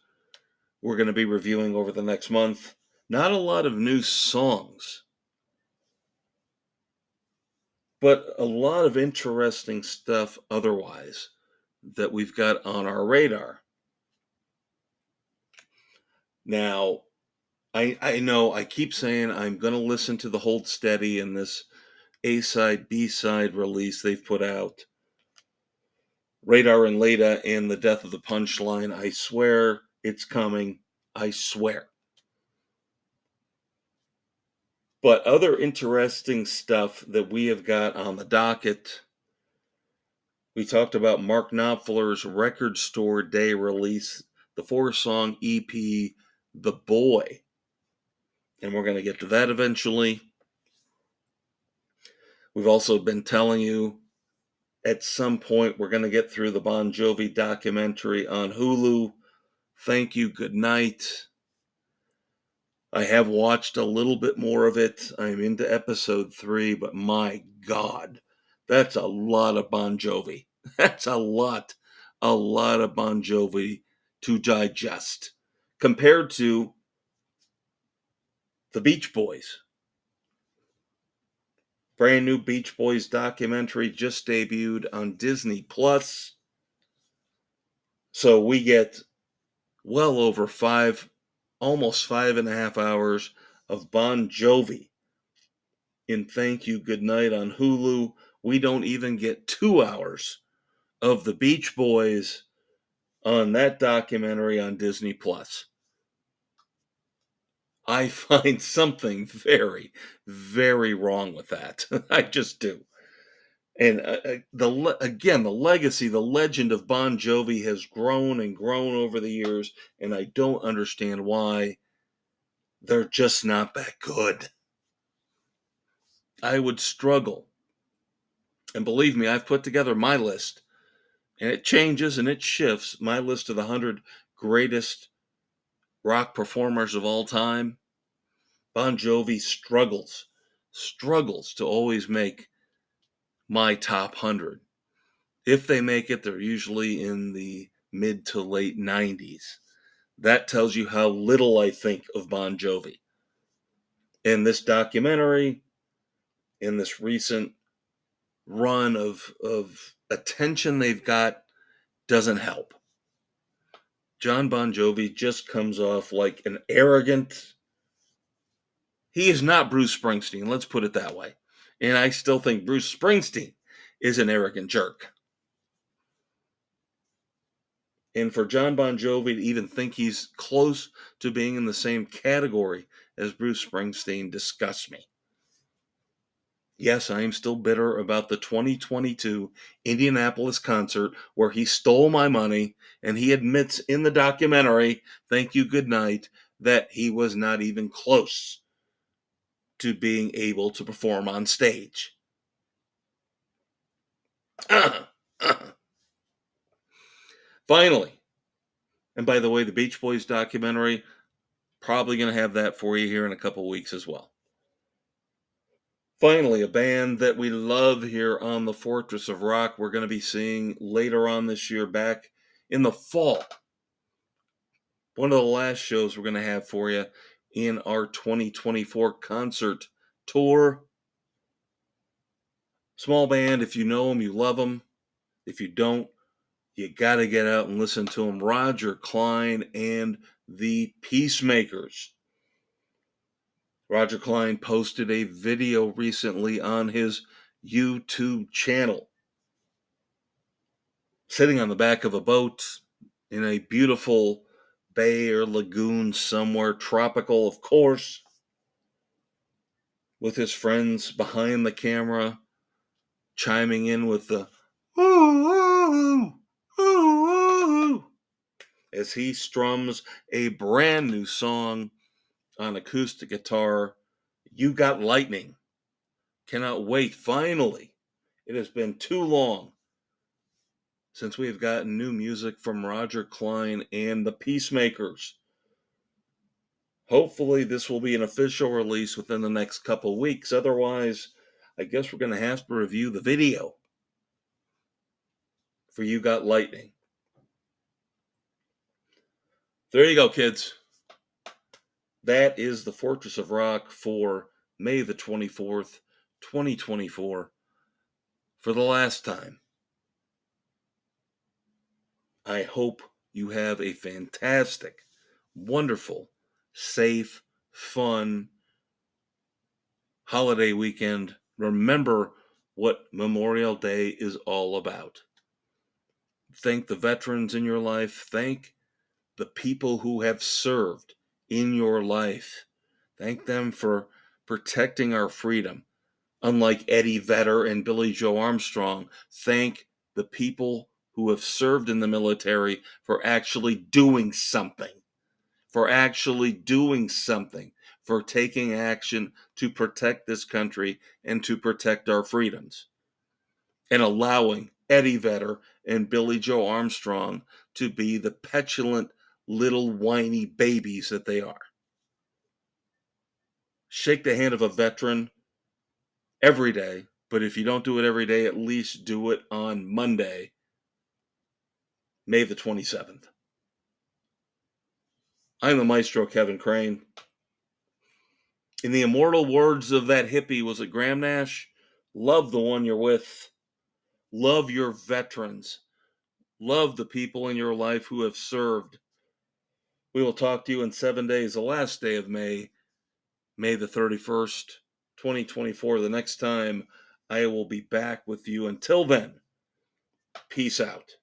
S1: we're going to be reviewing over the next month. Not a lot of new songs, but a lot of interesting stuff otherwise that we've got on our radar. Now, I know I keep saying I'm going to listen to the Hold Steady and this A-side, B-side release they've put out. Radar and Leda and The Death of the Punchline. I swear it's coming. I swear. But other interesting stuff that we have got on the docket. We talked about Mark Knopfler's Record Store Day release, the 4-song EP, The Boy. And we're going to get to that eventually. We've also been telling you at some point we're going to get through the Bon Jovi documentary on Hulu. Thank You, good night. I have watched a little bit more of it. I'm into episode 3, but my God, that's a lot of Bon Jovi. That's a lot of Bon Jovi to digest compared to the Beach Boys. Brand new Beach Boys documentary just debuted on Disney Plus. So we get well over almost 5.5 hours of Bon Jovi in Thank You, Good Night on Hulu. We don't even get 2 hours of the Beach Boys on that documentary on Disney Plus. I find something very, very wrong with that. I just do. And the legacy, the legend of Bon Jovi has grown and grown over the years, and I don't understand why they're just not that good. I would struggle. And believe me, I've put together my list, and it changes and it shifts. My list of the 100 greatest rock performers of all time. Bon Jovi struggles to always make my top 100. If they make it, they're usually in the mid to late 90s. That tells you how little I think of Bon Jovi. And this documentary, in this recent run of attention they've got, doesn't help. John Bon Jovi just comes off like an arrogant. He is not Bruce Springsteen, let's put it that way. And I still think Bruce Springsteen is an arrogant jerk. And for John Bon Jovi to even think he's close to being in the same category as Bruce Springsteen disgusts me. Yes, I am still bitter about the 2022 Indianapolis concert where he stole my money, and he admits in the documentary, Thank You, Good Night, that he was not even close to being able to perform on stage. Finally, and by the way, the Beach Boys documentary, probably going to have that for you here in a couple weeks as well. Finally, a band that we love here on the Fortress of Rock, we're going to be seeing later on this year back in the fall. One of the last shows we're going to have for you in our 2024 concert tour. Small band, if you know them, you love them. If you don't, you got to get out and listen to them. Roger Clyne and the Peacemakers. Roger Clyne posted a video recently on his YouTube channel, sitting on the back of a boat in a beautiful bay or lagoon somewhere, tropical, of course, with his friends behind the camera, chiming in with the ooh, ooh, ooh, as he strums a brand new song on acoustic guitar, You Got Lightning. Cannot wait. Finally, it has been too long since we have gotten new music from Roger Clyne and the Peacemakers. Hopefully, this will be an official release within the next couple weeks. Otherwise, I guess we're going to have to review the video for You Got Lightning. There you go, kids. That is the Fortress of Rock for May the 24th, 2024. For the last time, I hope you have a fantastic, wonderful, safe, fun holiday weekend. Remember what Memorial Day is all about. Thank the veterans in your life. Thank the people who have served in your life. Thank them for protecting our freedom. Unlike Eddie Vedder and Billy Joe Armstrong, thank the people who have served in the military for actually doing something. For taking action to protect this country and to protect our freedoms. And allowing Eddie Vedder and Billy Joe Armstrong to be the petulant little whiny babies that they are. Shake the hand of a veteran every day, but if you don't do it every day, at least do it on Monday, May the 27th. I'm the Maestro, Kevin Crane. In the immortal words of that hippie, was it Graham Nash? Love the one you're with. Love your veterans. Love the people in your life who have served. We will talk to you in 7 days, the last day of May, May the 31st, 2024. The next time I will be back with you. Until then, peace out.